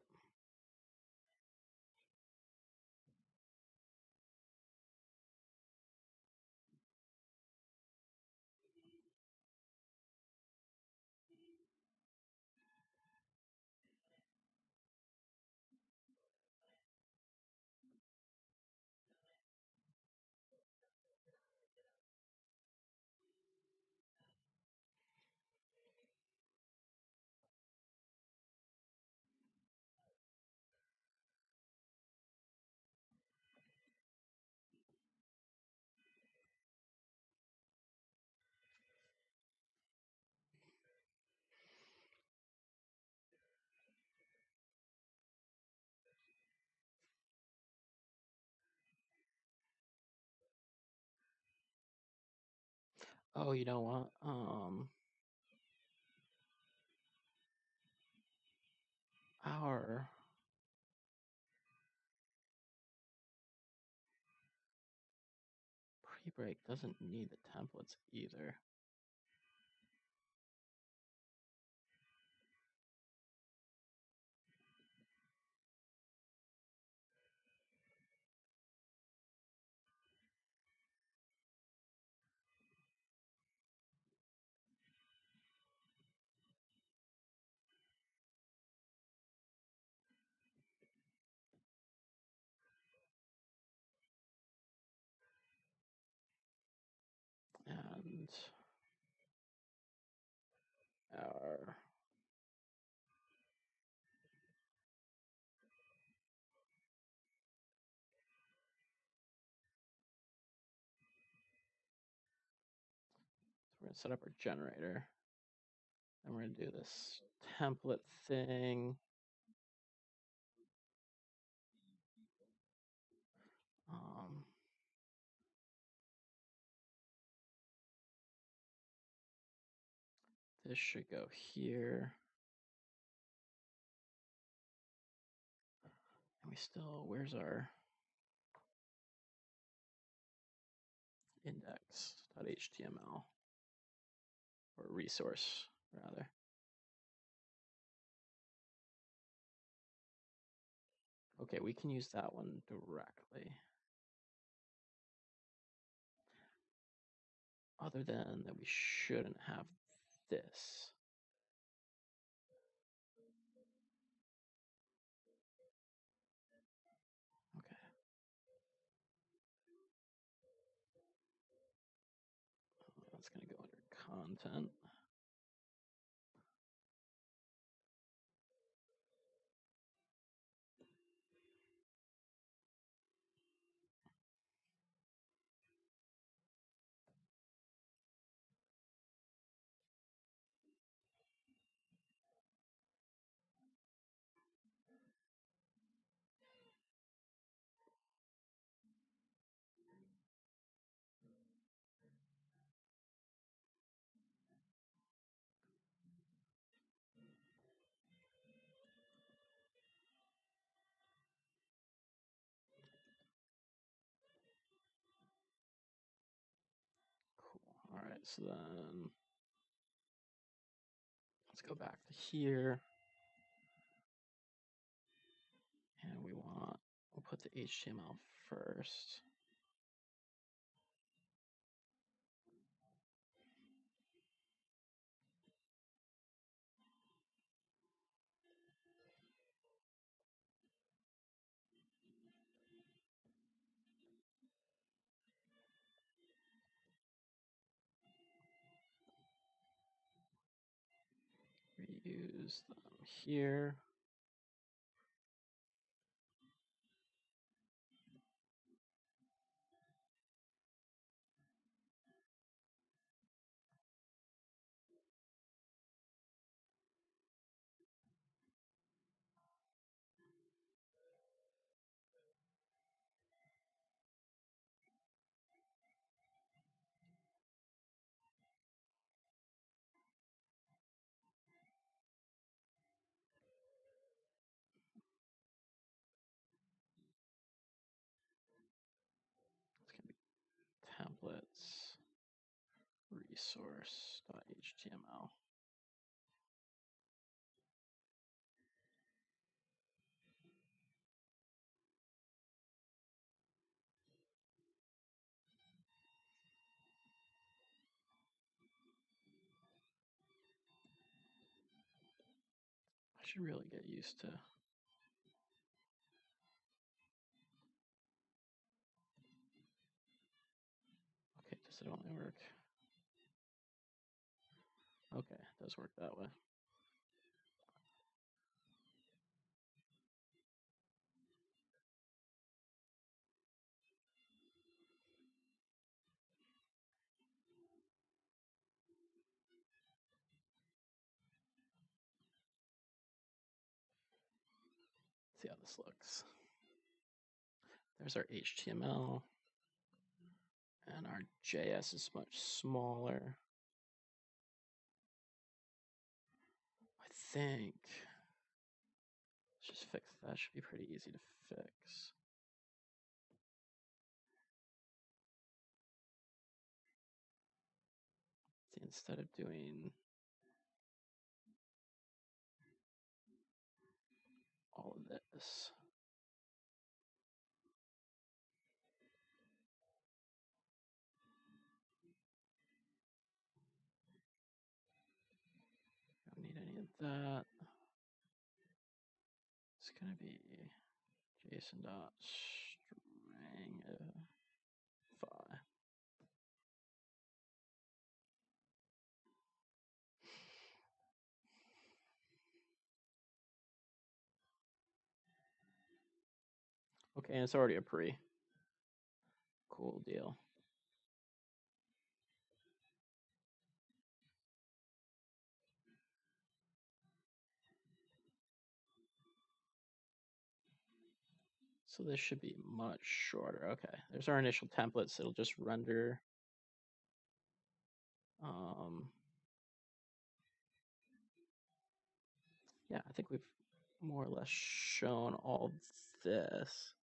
Oh, you know what? Our pre-break doesn't need the templates either. And our we're going to set up our generator. And we're going to do this template thing. This should go here. And we still, where's our index.html or resource rather? Okay, we can use that one directly. Other than that, we shouldn't have this. Okay. That's going to go under content. Cool. All right, so then let's go back to here. And we'll put the HTML first. Reuse them here. resource.html. I should really get used to. Okay, does it only work? Okay, it does work that way. See how this looks. There's our HTML, and our JS is much smaller. I think let's just fix that. Should be pretty easy to fix. See, instead of doing all of this, don't need any of that. It's gonna be JSON.stringify. Okay, and it's already a pretty cool deal. So this should be much shorter. Okay, there's our initial templates. It'll just render. Yeah, I think we've more or less shown all this.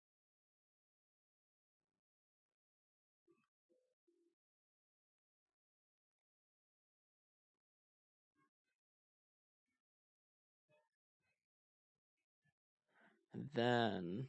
And then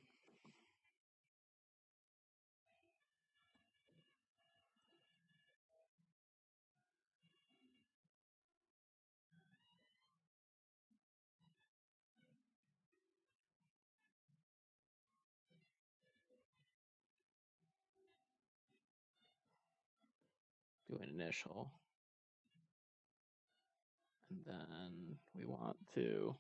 do an initial. And then we want to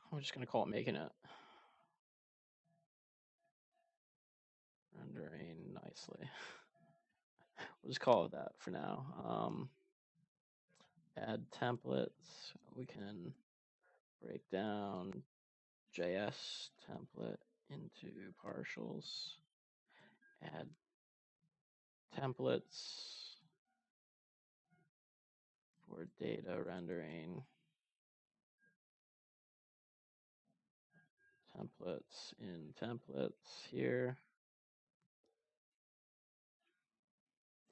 I'm just going to call it making it. Rendering nicely. We'll just call it that for now. Add templates. We can break down JS template into partials. Add templates for data rendering. Templates in templates here.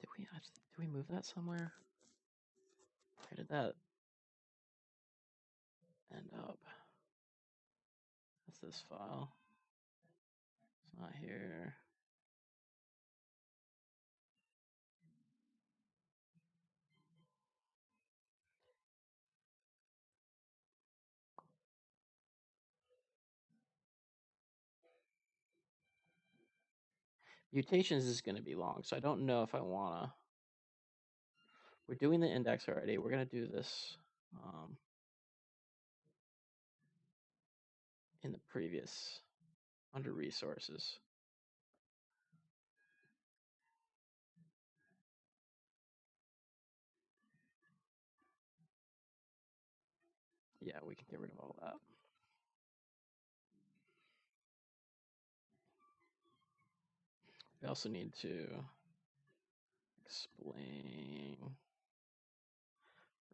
Did we move that somewhere? Where did that end up? That's this file. It's not here. Mutations is going to be long, so I don't know if I want to. We're doing the index already. We're going to do this in the previous, under resources. Yeah, we can get rid of all that. We also need to explain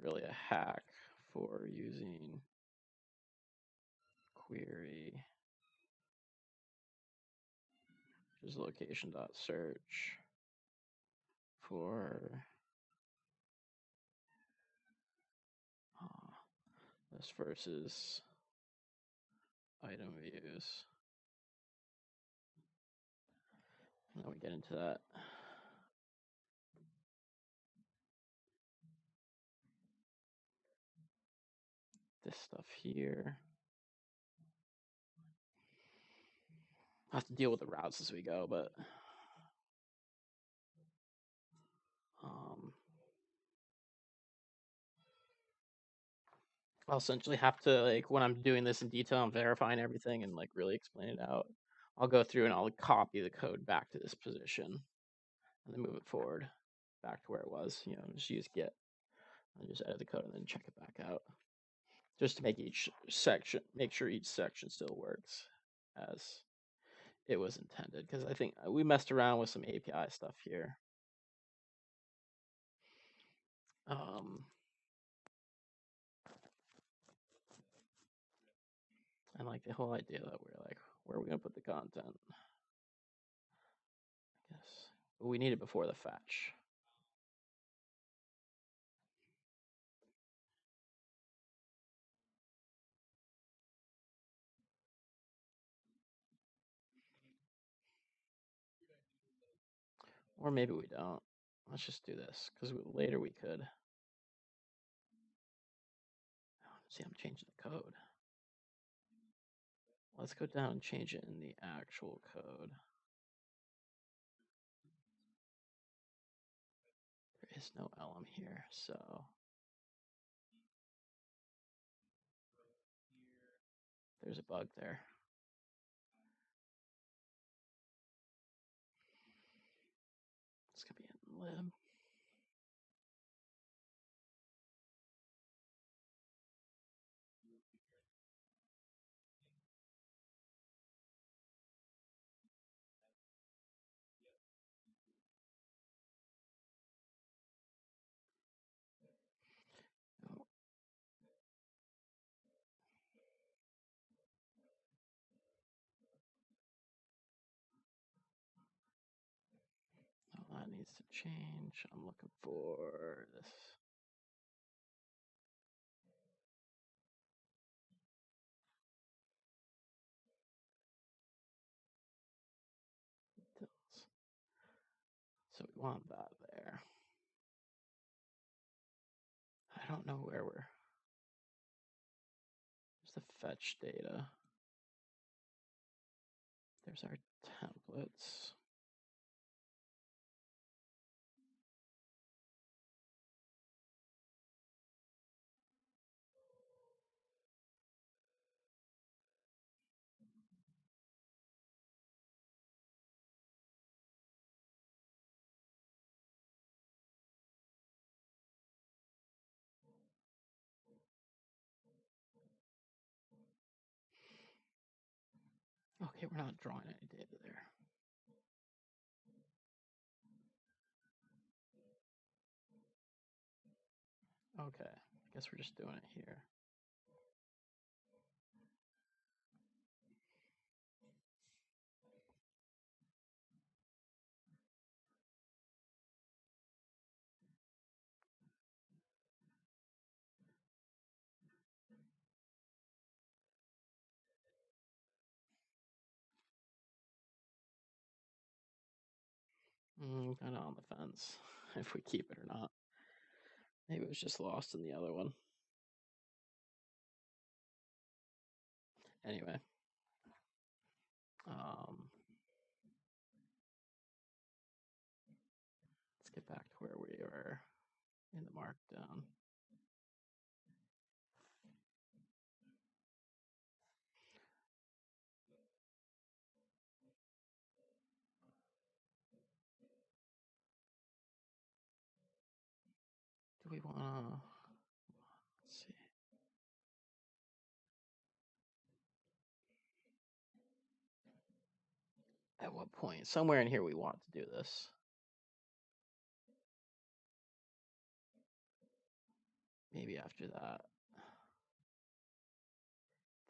really a hack for using query, which is location.search for this versus item views. And then we get into that. This stuff here. I'll have to deal with the routes as we go, but I'll essentially have to, like, when I'm doing this in detail, I'm verifying everything and like really explain it out. I'll go through and I'll copy the code back to this position and then move it forward back to where it was. You know, just use git and just edit the code and then check it back out, just to make sure each section still works as it was intended. Because I think we messed around with some API stuff here. And like the whole idea that we're like, where are we gonna put the content? I guess we need it before the fetch. Or maybe we don't. Let's just do this, because later we could. See, I'm changing the code. Let's go down and change it in the actual code. There is no elem here, so there's a bug there. It's gonna be in lib. Oh, that needs to change. I'm looking for this. So we want that there. I don't know where we're. There's the fetch data. There's our templates. Okay, we're not drawing any data there. Okay, I guess we're just doing it here. Kind of on the fence if we keep it or not. Maybe it was just lost in the other one. Anyway. Let's get back to where we were in the markdown. Do we want to, let's see. At what point? Somewhere in here we want to do this. Maybe after that.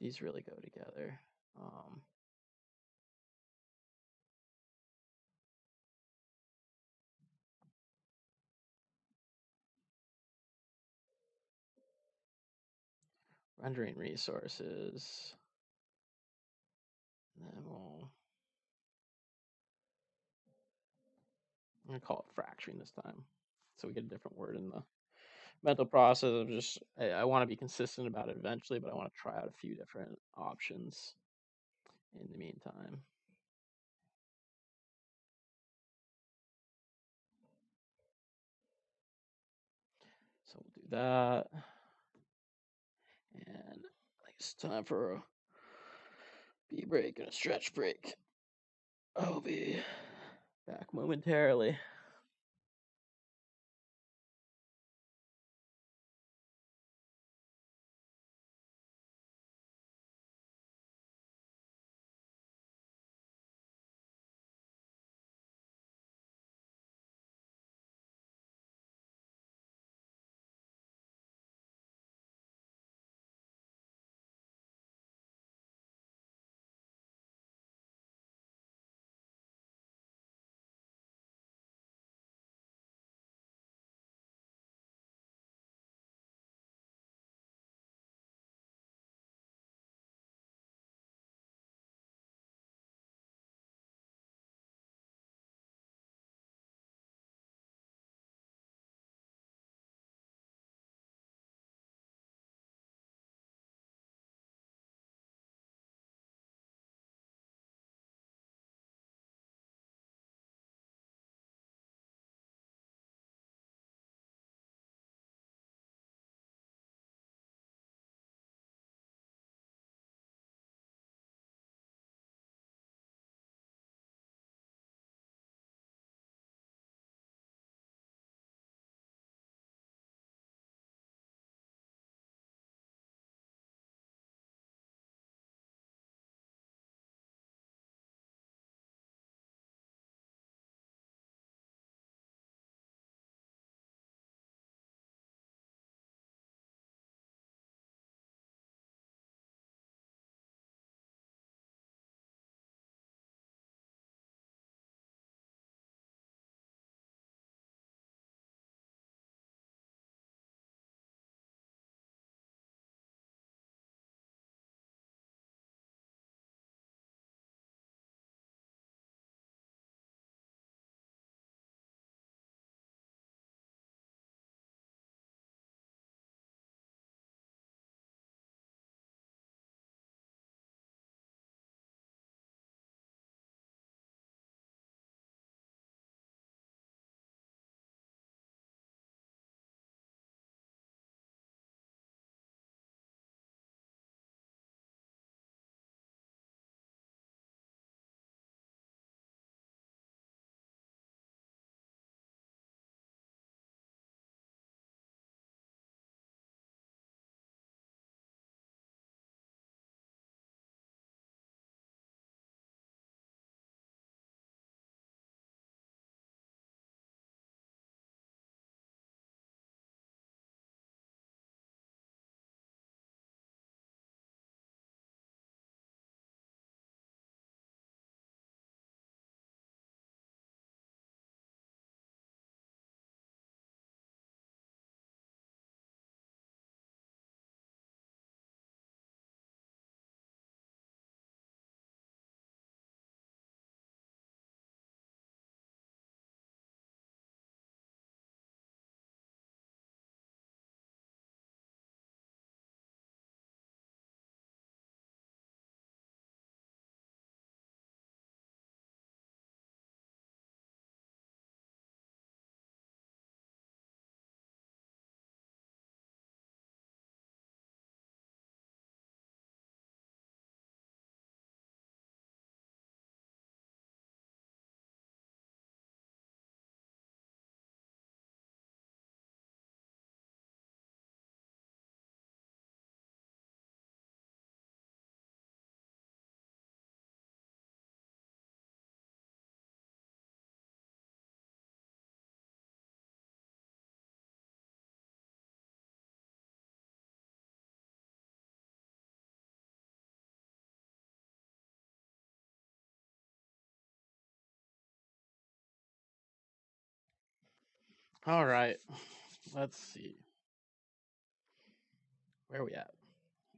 these really go together. Rendering resources. And then I'm gonna call it fracturing this time, so we get a different word in the mental process of just I want to be consistent about it eventually, but I want to try out a few different options in the meantime. So we'll do that. And it's time for a B break and a stretch break. I'll be back momentarily. All right, let's see. Where are we at?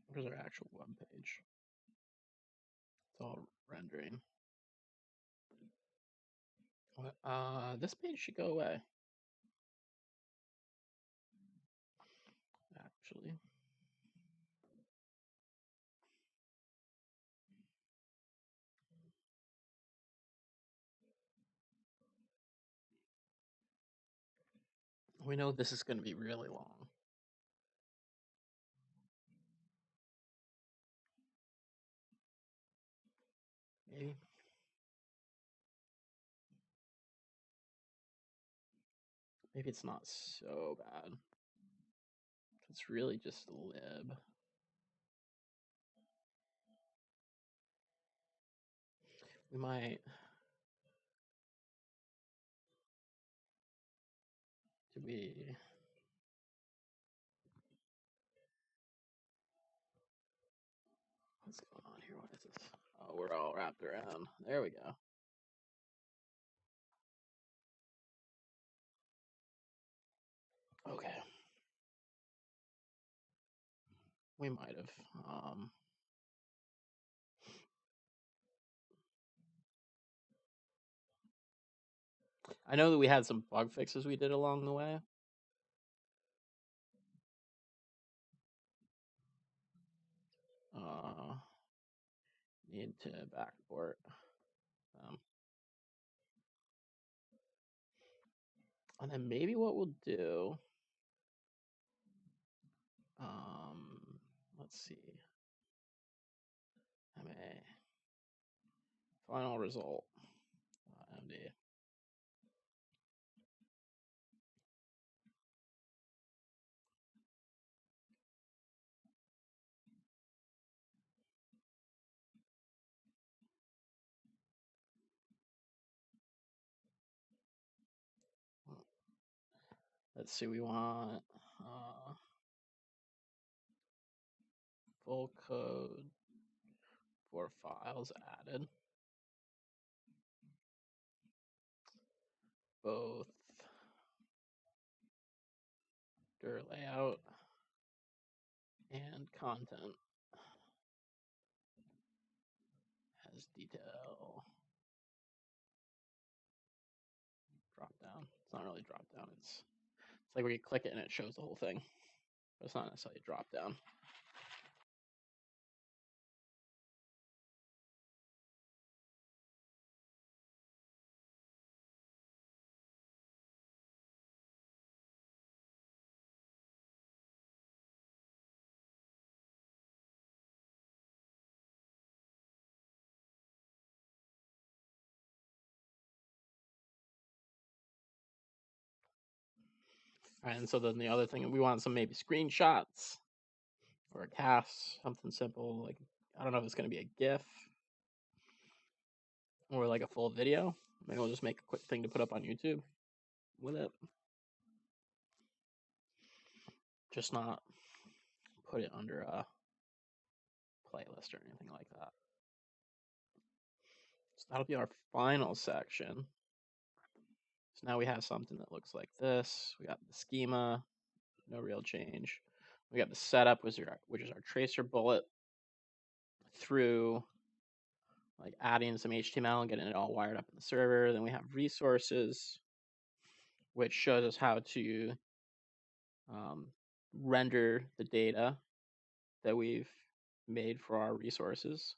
Where's our actual web page? It's all rendering. This page should go away. Actually, we know this is going to be really long. Maybe. Maybe it's not so bad. It's really just lib. We might. Did we? What's going on here? What is this? Oh, we're all wrapped around. There we go. Okay. We might have. I know that we had some bug fixes we did along the way. Need to backport them. And then maybe what we'll do, let's see. MA final result. MD. Let's see. We want full code for files added. Both dir layout and content has detail drop down. It's not really drop down. It's like where you click it and it shows the whole thing. But it's not necessarily a drop down. And so then the other thing, we want some maybe screenshots or a cast, something simple. Like, I don't know if it's going to be a GIF or like a full video. Maybe we'll just make a quick thing to put up on YouTube with it. Just not put it under a playlist or anything like that. So that'll be our final section. So now we have something that looks like this. We got the schema, no real change. We got the setup, which is our tracer bullet, through like adding some HTML and getting it all wired up in the server. Then we have resources, which shows us how to render the data that we've made for our resources.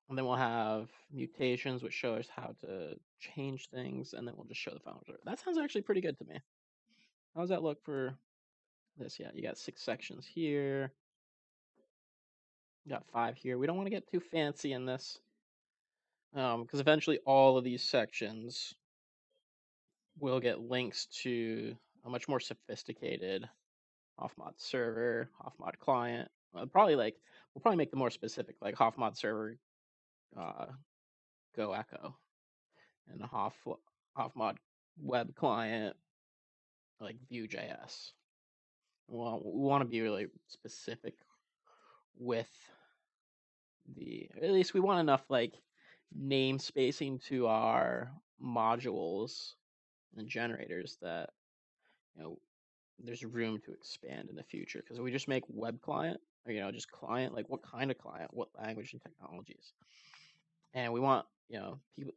And then we'll have mutations, which show us how to change things, and then we'll just show the final result. That sounds actually pretty good to me. How does that look for this? Yeah, you got 6 sections here. You got 5 here. We don't want to get too fancy in this, because eventually all of these sections will get links to a much more sophisticated HoffMod server, HoffMod client. We'll probably make them more specific, like HoffMod server, Go Echo, and the HoffMod web client, like Vue.js. We want to be really specific with at least we want enough like name spacing to our modules and generators that there's room to expand in the future, because we just make web client, or just client, like what kind of client, what language and technologies, and we want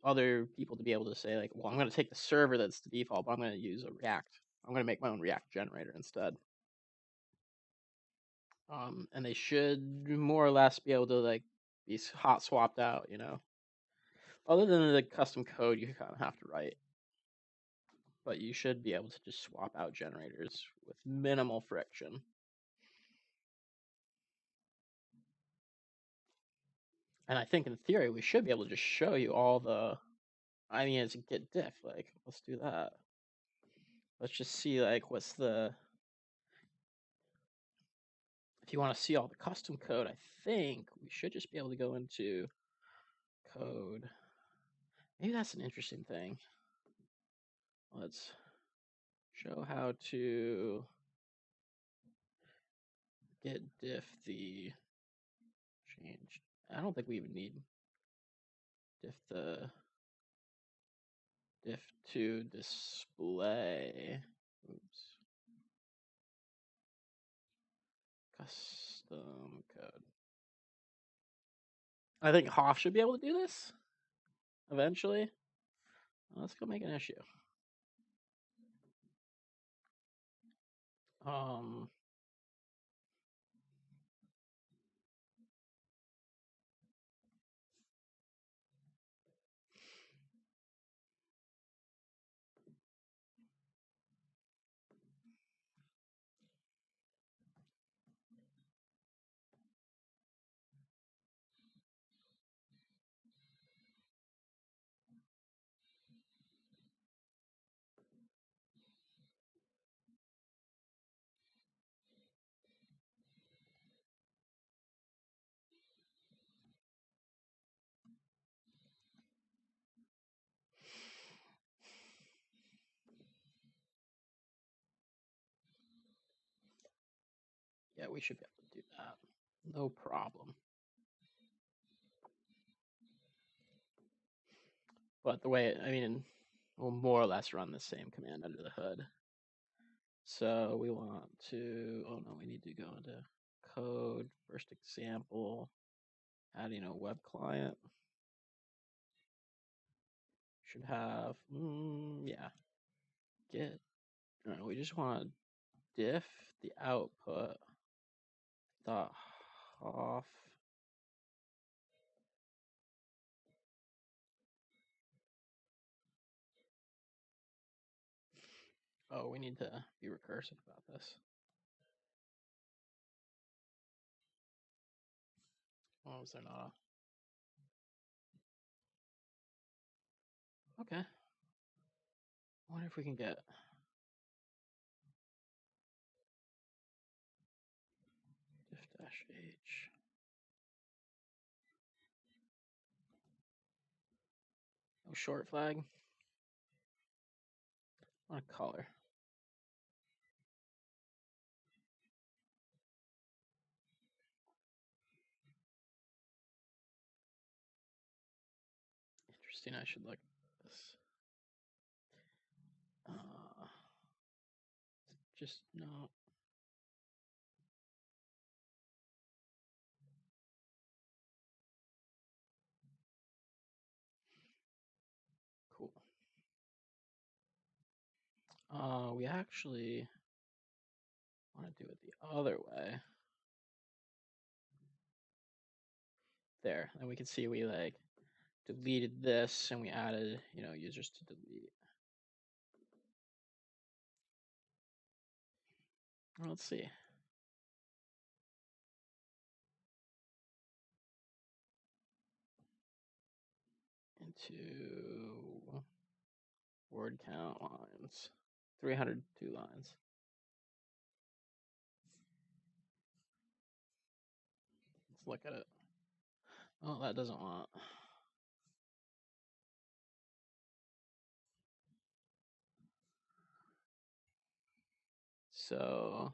other people to be able to say, like, well, I'm going to take the server that's the default, but I'm going to use a React. I'm going to make my own React generator instead. And they should more or less be able to like be hot swapped out, other than the custom code you kind of have to write. But you should be able to just swap out generators with minimal friction. And I think in theory we should be able to just show you all the, it's a git diff. Like, let's do that. Let's just see, like, what's the, if you want to see all the custom code, I think we should just be able to go into code. Maybe that's an interesting thing. Let's show how to git diff the change. I don't think we even need diff to display. Oops. Custom code. I think Hoff should be able to do this eventually. Let's go make an issue. Yeah, we should be able to do that. No problem. But the way, we'll more or less run the same command under the hood. So we want to, we need to go into code, first example, adding a web client. Should have, yeah, git. No, we just want to diff the output dot off. Oh, we need to be recursive about this. Oh, is there not? Okay. I wonder if we can get diff-h. No short flag. I want a color. Interesting. I should look at this. Just no. Cool. We actually want to do it the other way. There, and we can see we like deleted this and we added, users to delete. Well, let's see. Into word count lines, 302 lines. Let's look at it. Oh, that doesn't want. So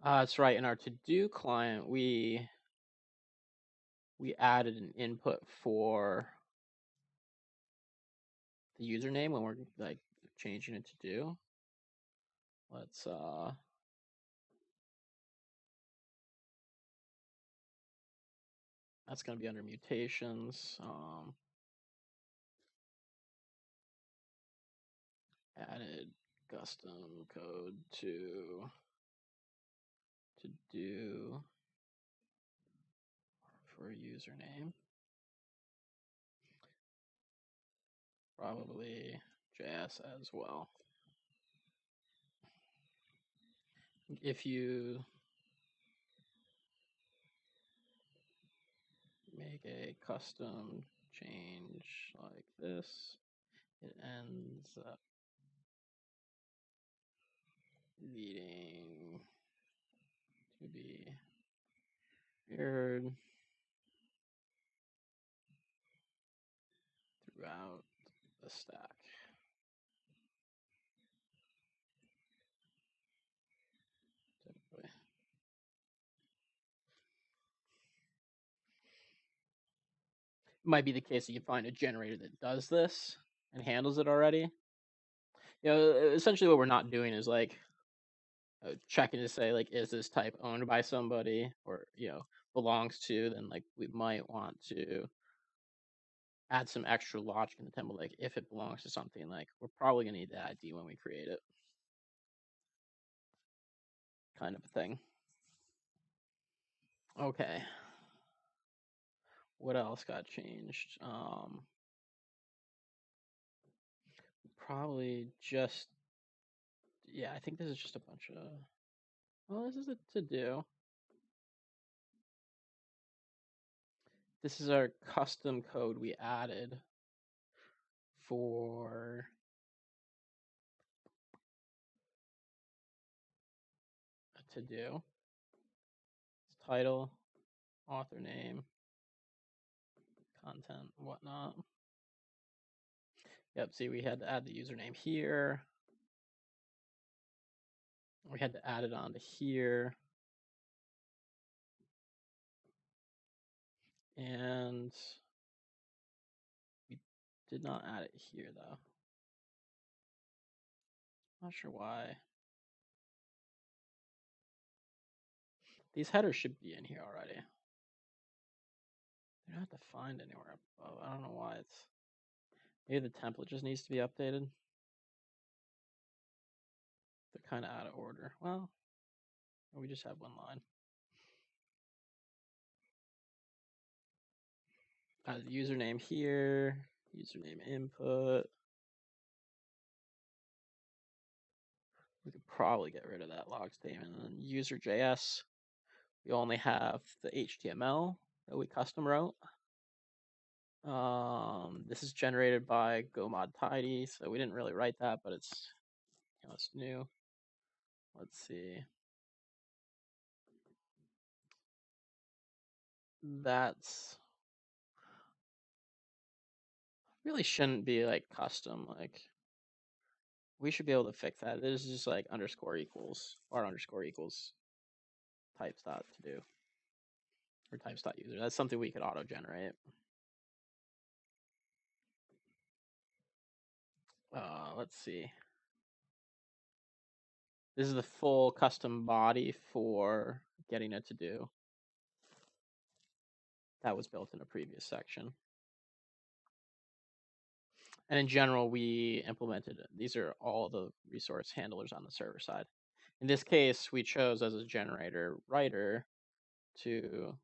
that's right. In our to-do client, we added an input for the username when we're like changing it to do. Let's that's going to be under mutations. Added custom code to do for username. Probably JS as well. If you make a custom change like this, it ends up needing to be mirrored throughout the stack. Typically. It might be the case that you find a generator that does this and handles it already. You know, essentially what we're not doing is like checking to say like, is this type owned by somebody or, you know, belongs to, then like we might want to add some extra logic in the template. Like if it belongs to something, like we're probably gonna need the ID when we create it, kind of a thing. Okay. What else got changed? Probably just, yeah, I think this is just a bunch of, well, this is a to do. This is our custom code we added for a to do. It's title, author name, content, whatnot. Yep, see, we had to add the username here. We had to add it onto here. And we did not add it here, though. Not sure why. These headers should be in here already. They're not defined anywhere above. I don't know why it's... Maybe the template just needs to be updated. They're kind of out of order. Well, we just have one line. The username here, username input. We could probably get rid of that log statement. And then user.js, we only have the HTML that we custom wrote. This is generated by go.mod.tidy, so we didn't really write that, but it's, you know, it's new. Let's see. That's really shouldn't be like custom. Like we should be able to fix that. This is just like underscore equals or underscore equals types dot to do or types dot user. That's something we could auto generate. Let's see. This is the full custom body for getting it to do. That was built in a previous section. And in general, we implemented it. These are all the resource handlers on the server side. In this case, we chose as a generator writer to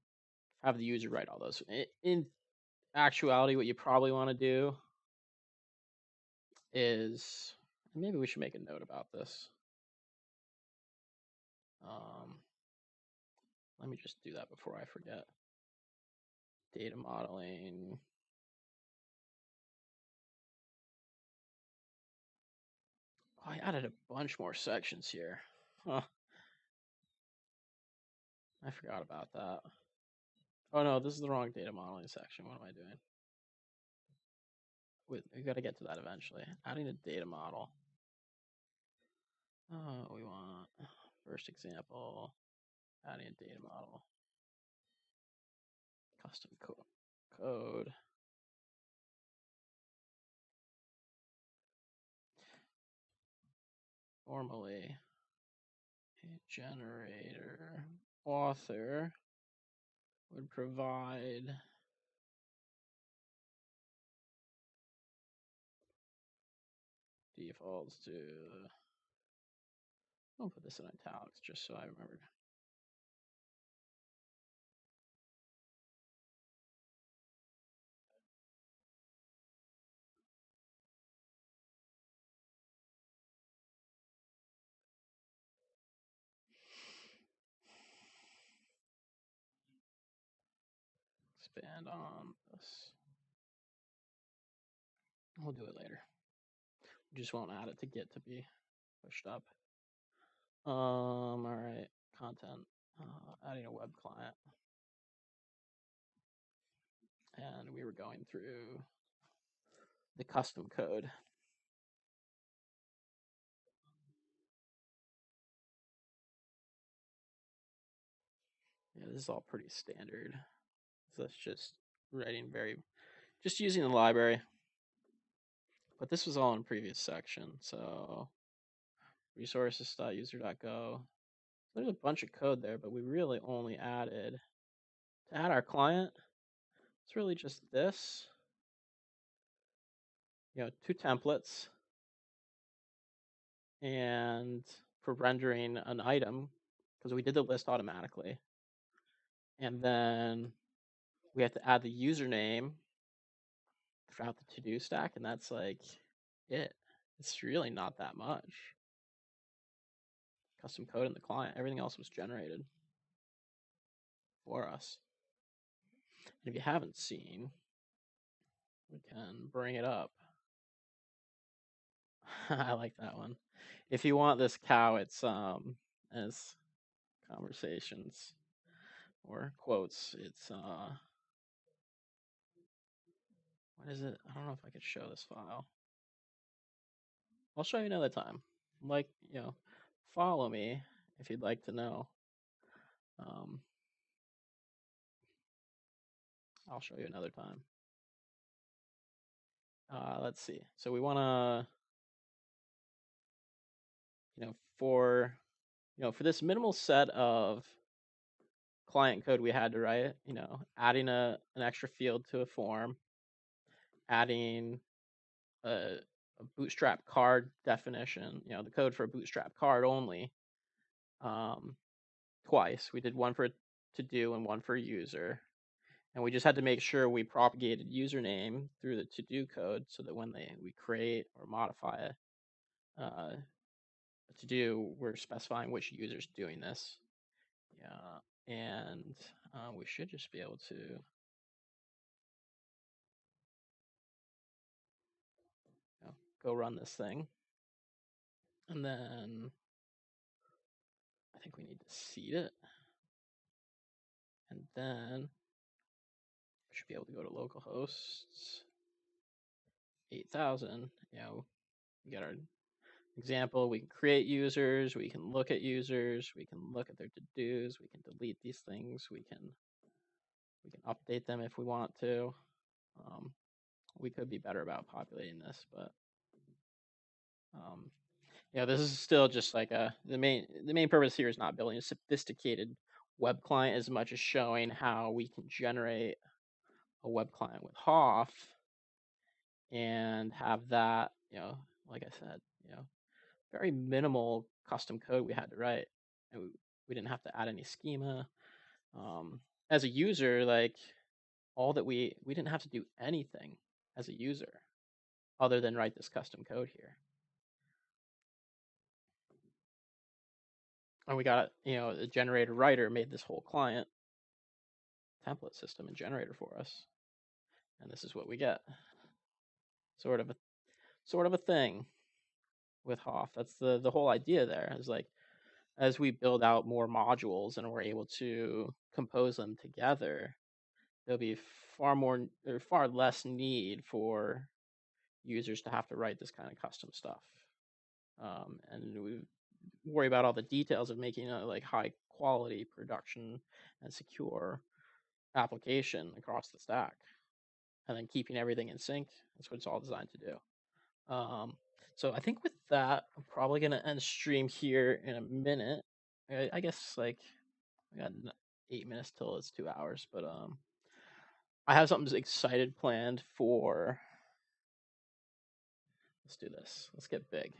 have the user write all those. In actuality, what you probably want to do is, maybe we should make a note about this. Let me just do that before I forget. Data modeling. Oh, I added a bunch more sections here. Huh. I forgot about that. Oh no, this is the wrong data modeling section. What am I doing? Wait, we got to get to that eventually. Adding a data model. Oh, we want first example. Adding a data model. Custom code. normally a generator author would provide defaults to, I'll put this in italics just so I remember. Expand on this. We'll do it later. We just won't add it to Git to be pushed up. All right, content, adding a web client. And we were going through the custom code. Yeah, this is all pretty standard. So that's just writing just using the library. But this was all in previous section. So resources.user.go. There's a bunch of code there, but we really only added, to add our client, it's really just this, 2 templates, and for rendering an item, because we did the list automatically. And then we have to add the username throughout the to-do stack, and that's like it. It's really not that much. Custom code in the client, everything else was generated for us. And if you haven't seen, we can bring it up. I like that one. If you want this cow, it's as conversations or quotes, it's what is it? I don't know if I could show this file. I'll show you another time. Like, follow me if you'd like to know. I'll show you another time. Let's see. So we want to, for this minimal set of client code we had to write, adding an extra field to a form, adding a bootstrap card definition, the code for a bootstrap card only, twice. We did one for to do and one for user. And we just had to make sure we propagated username through the to-do code so that when we create or modify a to-do, we're specifying which user's doing this. Yeah, and we should just be able to go run this thing. And then I think we need to seed it. And then we should be able to go to localhosts 8000. We got our example. We can create users. We can look at users. We can look at their to-dos. We can delete these things. We can update them if we want to. We could be better about populating this, but this is still just like the main purpose here is not building a sophisticated web client as much as showing how we can generate a web client with Hoff and have that, like I said, very minimal custom code we had to write, and we didn't have to add any schema. As a user, like all that we didn't have to do anything as a user other than write this custom code here. And we got, the generator writer made this whole client template system and generator for us. And this is what we get. Sort of a thing with Hoff. That's the whole idea there, is like, as we build out more modules and we're able to compose them together, there'll be far less need for users to have to write this kind of custom stuff. And we worry about all the details of making a like high quality production and secure application across the stack, and then keeping everything in sync. That's what it's all designed to do. So I think with that, I'm probably gonna end stream here in a minute. I guess like I got 8 minutes till it's 2 hours, but I have something excited planned for. Let's do this. Let's get big.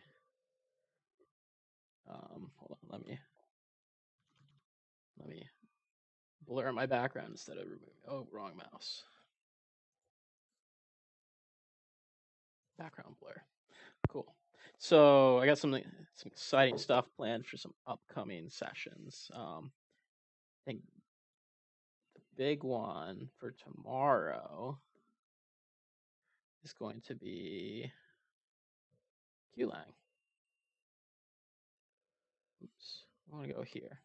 Hold on. Let me blur my background instead of removing. Oh, wrong mouse. Background blur. Cool. So I got some exciting stuff planned for some upcoming sessions. I think the big one for tomorrow is going to be Qlang. Oops, I want to go here.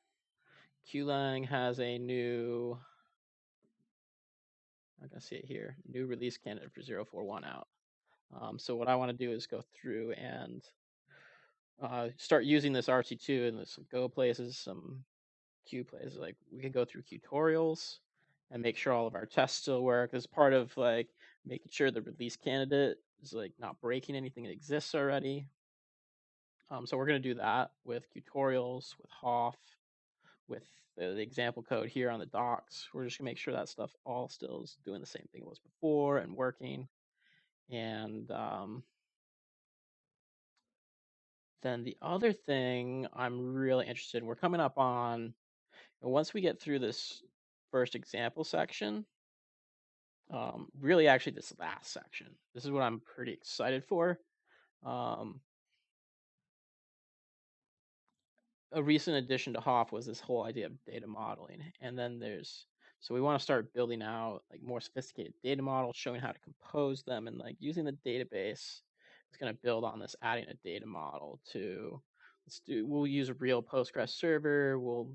Qlang has a new, I'm gonna see it here, new release candidate for 0.4.1 out. So what I want to do is go through and start using this RC2 in some Go places, some Q places. Like we can go through tutorials and make sure all of our tests still work as part of like making sure the release candidate is like not breaking anything that exists already. So we're going to do that with tutorials, with Hoff, with the example code here on the docs. We're just going to make sure that stuff all still is doing the same thing it was before and working. And then the other thing I'm really interested in, we're coming up on, once we get through this first example section, really actually this last section, this is what I'm pretty excited for. A recent addition to Hoff was this whole idea of data modeling. And then so we want to start building out like more sophisticated data models, showing how to compose them, and like using the database. It's going to build on this, adding a data model to, we'll use a real Postgres server. We'll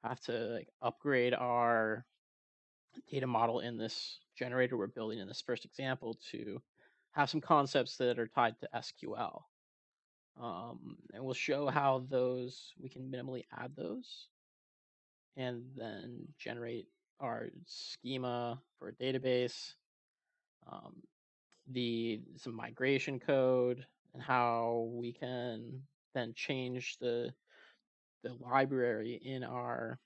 have to like upgrade our data model in this generator we're building in this first example to have some concepts that are tied to SQL. And we'll show how we can minimally add those and then generate our schema for a database, some migration code, and how we can then change the library in our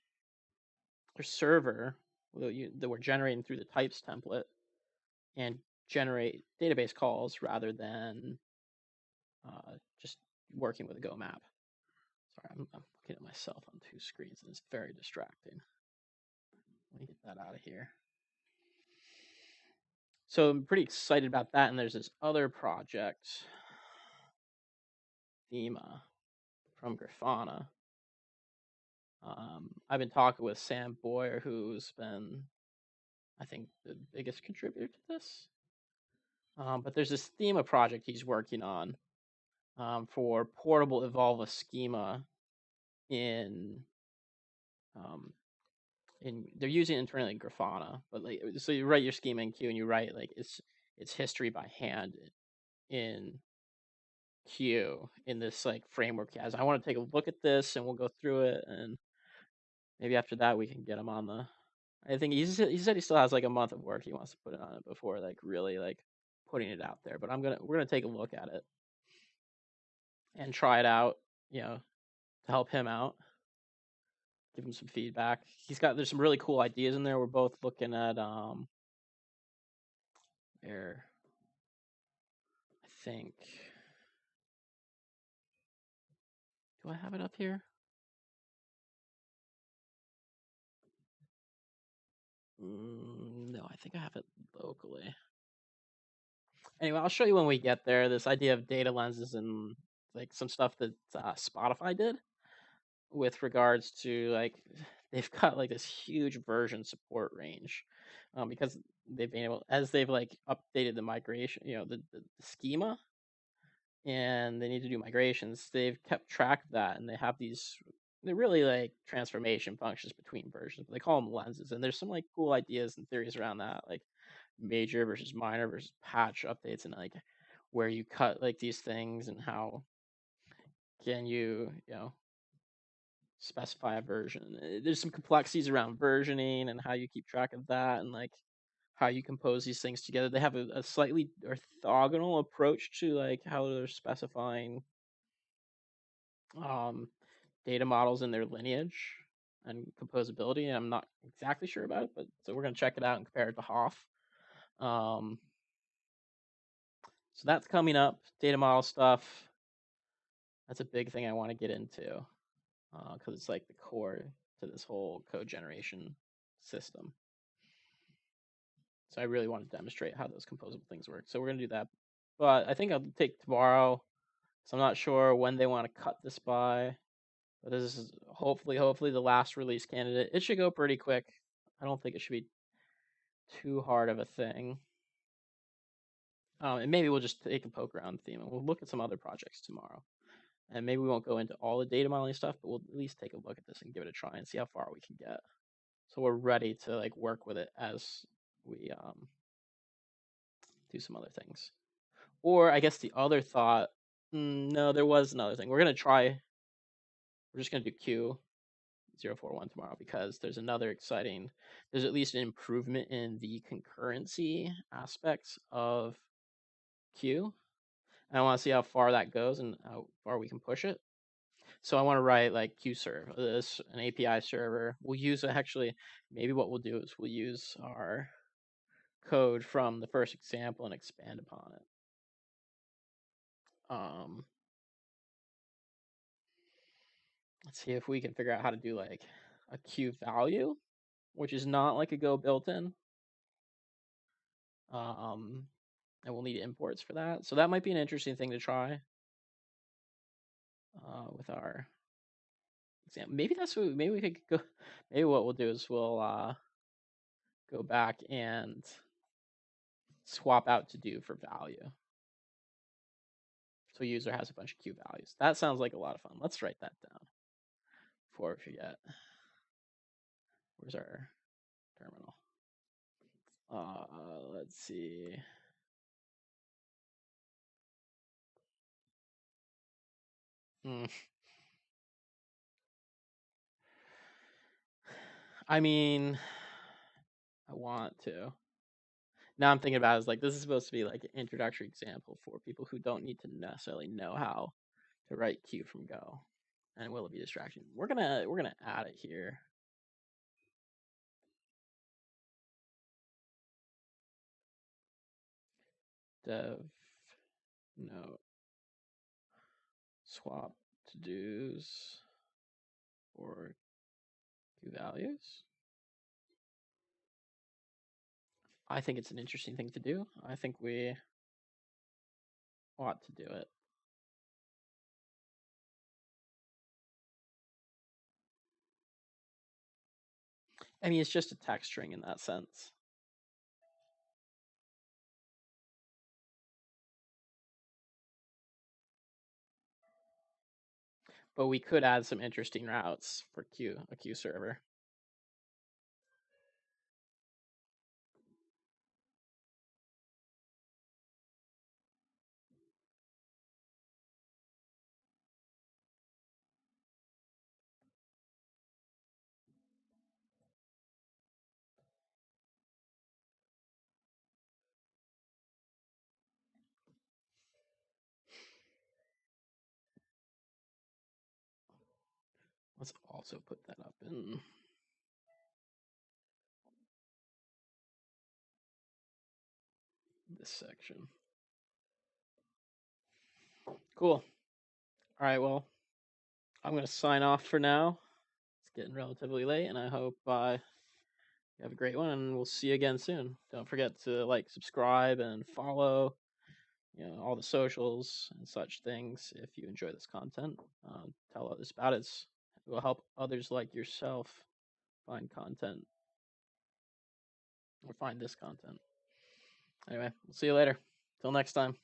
server that we're generating through the types template and generate database calls rather than just working with a Go map. Sorry, I'm looking at myself on two screens and it's very distracting. Let me get that out of here. So I'm pretty excited about that. And there's this other project, Thema from Grafana. I've been talking with Sam Boyer, who's been, I think, the biggest contributor to this. But there's this Thema project he's working on for portable Evolva schema in they're using internally Grafana, but like so you write your schema in Q and you write like its history by hand in Q in this like framework he has. I want to take a look at this and we'll go through it, and maybe after that we can get him on the. I think he said he still has like a month of work he wants to put it on it before like really like putting it out there. But we're gonna take a look at it and try it out, to help him out, give him some feedback. There's some really cool ideas in there. We're both looking at there. I think. Do I have it up here? No, I think I have it locally. Anyway, I'll show you when we get there. This idea of data lenses and like some stuff that Spotify did with regards to like they've got like this huge version support range because they've been able, as they've like updated the migration, the schema, and they need to do migrations. They've kept track of that, and they have they're really like transformation functions between versions, but they call them lenses. And there's some like cool ideas and theories around that, like major versus minor versus patch updates, and like where you cut like these things and how can you specify a version. There's some complexities around versioning and how you keep track of that, and like how you compose these things together. They have a slightly orthogonal approach to like how they're specifying um, data models in their lineage and composability. And I'm not exactly sure about it, but so we're going to check it out and compare it to Hoff. So that's coming up. Data model stuff. That's a big thing I want to get into because it's like the core to this whole code generation system. So I really want to demonstrate how those composable things work. So we're going to do that. But I think I'll take tomorrow. So I'm not sure when they want to cut this by. But this is hopefully the last release candidate. It should go pretty quick. I don't think it should be too hard of a thing. And maybe we'll just take a poke around the theme and we'll look at some other projects tomorrow. And maybe we won't go into all the data modeling stuff, but we'll at least take a look at this and give it a try and see how far we can get. So we're ready to like work with it as we do some other things. Or I guess the other thought, no, there was another thing. We're just gonna do Q0.1 tomorrow because there's at least an improvement in the concurrency aspects of Q. And I want to see how far that goes and how far we can push it. So I want to write like QServe, an API server. We'll use maybe what we'll do is we'll use our code from the first example and expand upon it. Let's see if we can figure out how to do like a Q value, which is not like a Go built-in. And we'll need imports for that. So that might be an interesting thing to try with our example. Maybe we could go. Maybe what we'll do is we'll go back and swap out to do for value. So user has a bunch of Q values. That sounds like a lot of fun. Let's write that down before we forget. Where's our terminal? Let's see. I mean, I want to. Now I'm thinking about it as like this is supposed to be like an introductory example for people who don't need to necessarily know how to write Q from Go. And will it be distraction? We're gonna add it here. Dev note swap to dos for Q values. I think it's an interesting thing to do. I think we ought to do it. I mean, it's just a text string in that sense. But we could add some interesting routes for a Q server. Let's also put that up in this section. Cool. All right, well, I'm going to sign off for now. It's getting relatively late, and I hope you have a great one, and we'll see you again soon. Don't forget to like, subscribe, and follow, all the socials and such things if you enjoy this content. Tell others about it. It will help others like yourself find content or find this content. Anyway, we'll see you later. Till next time.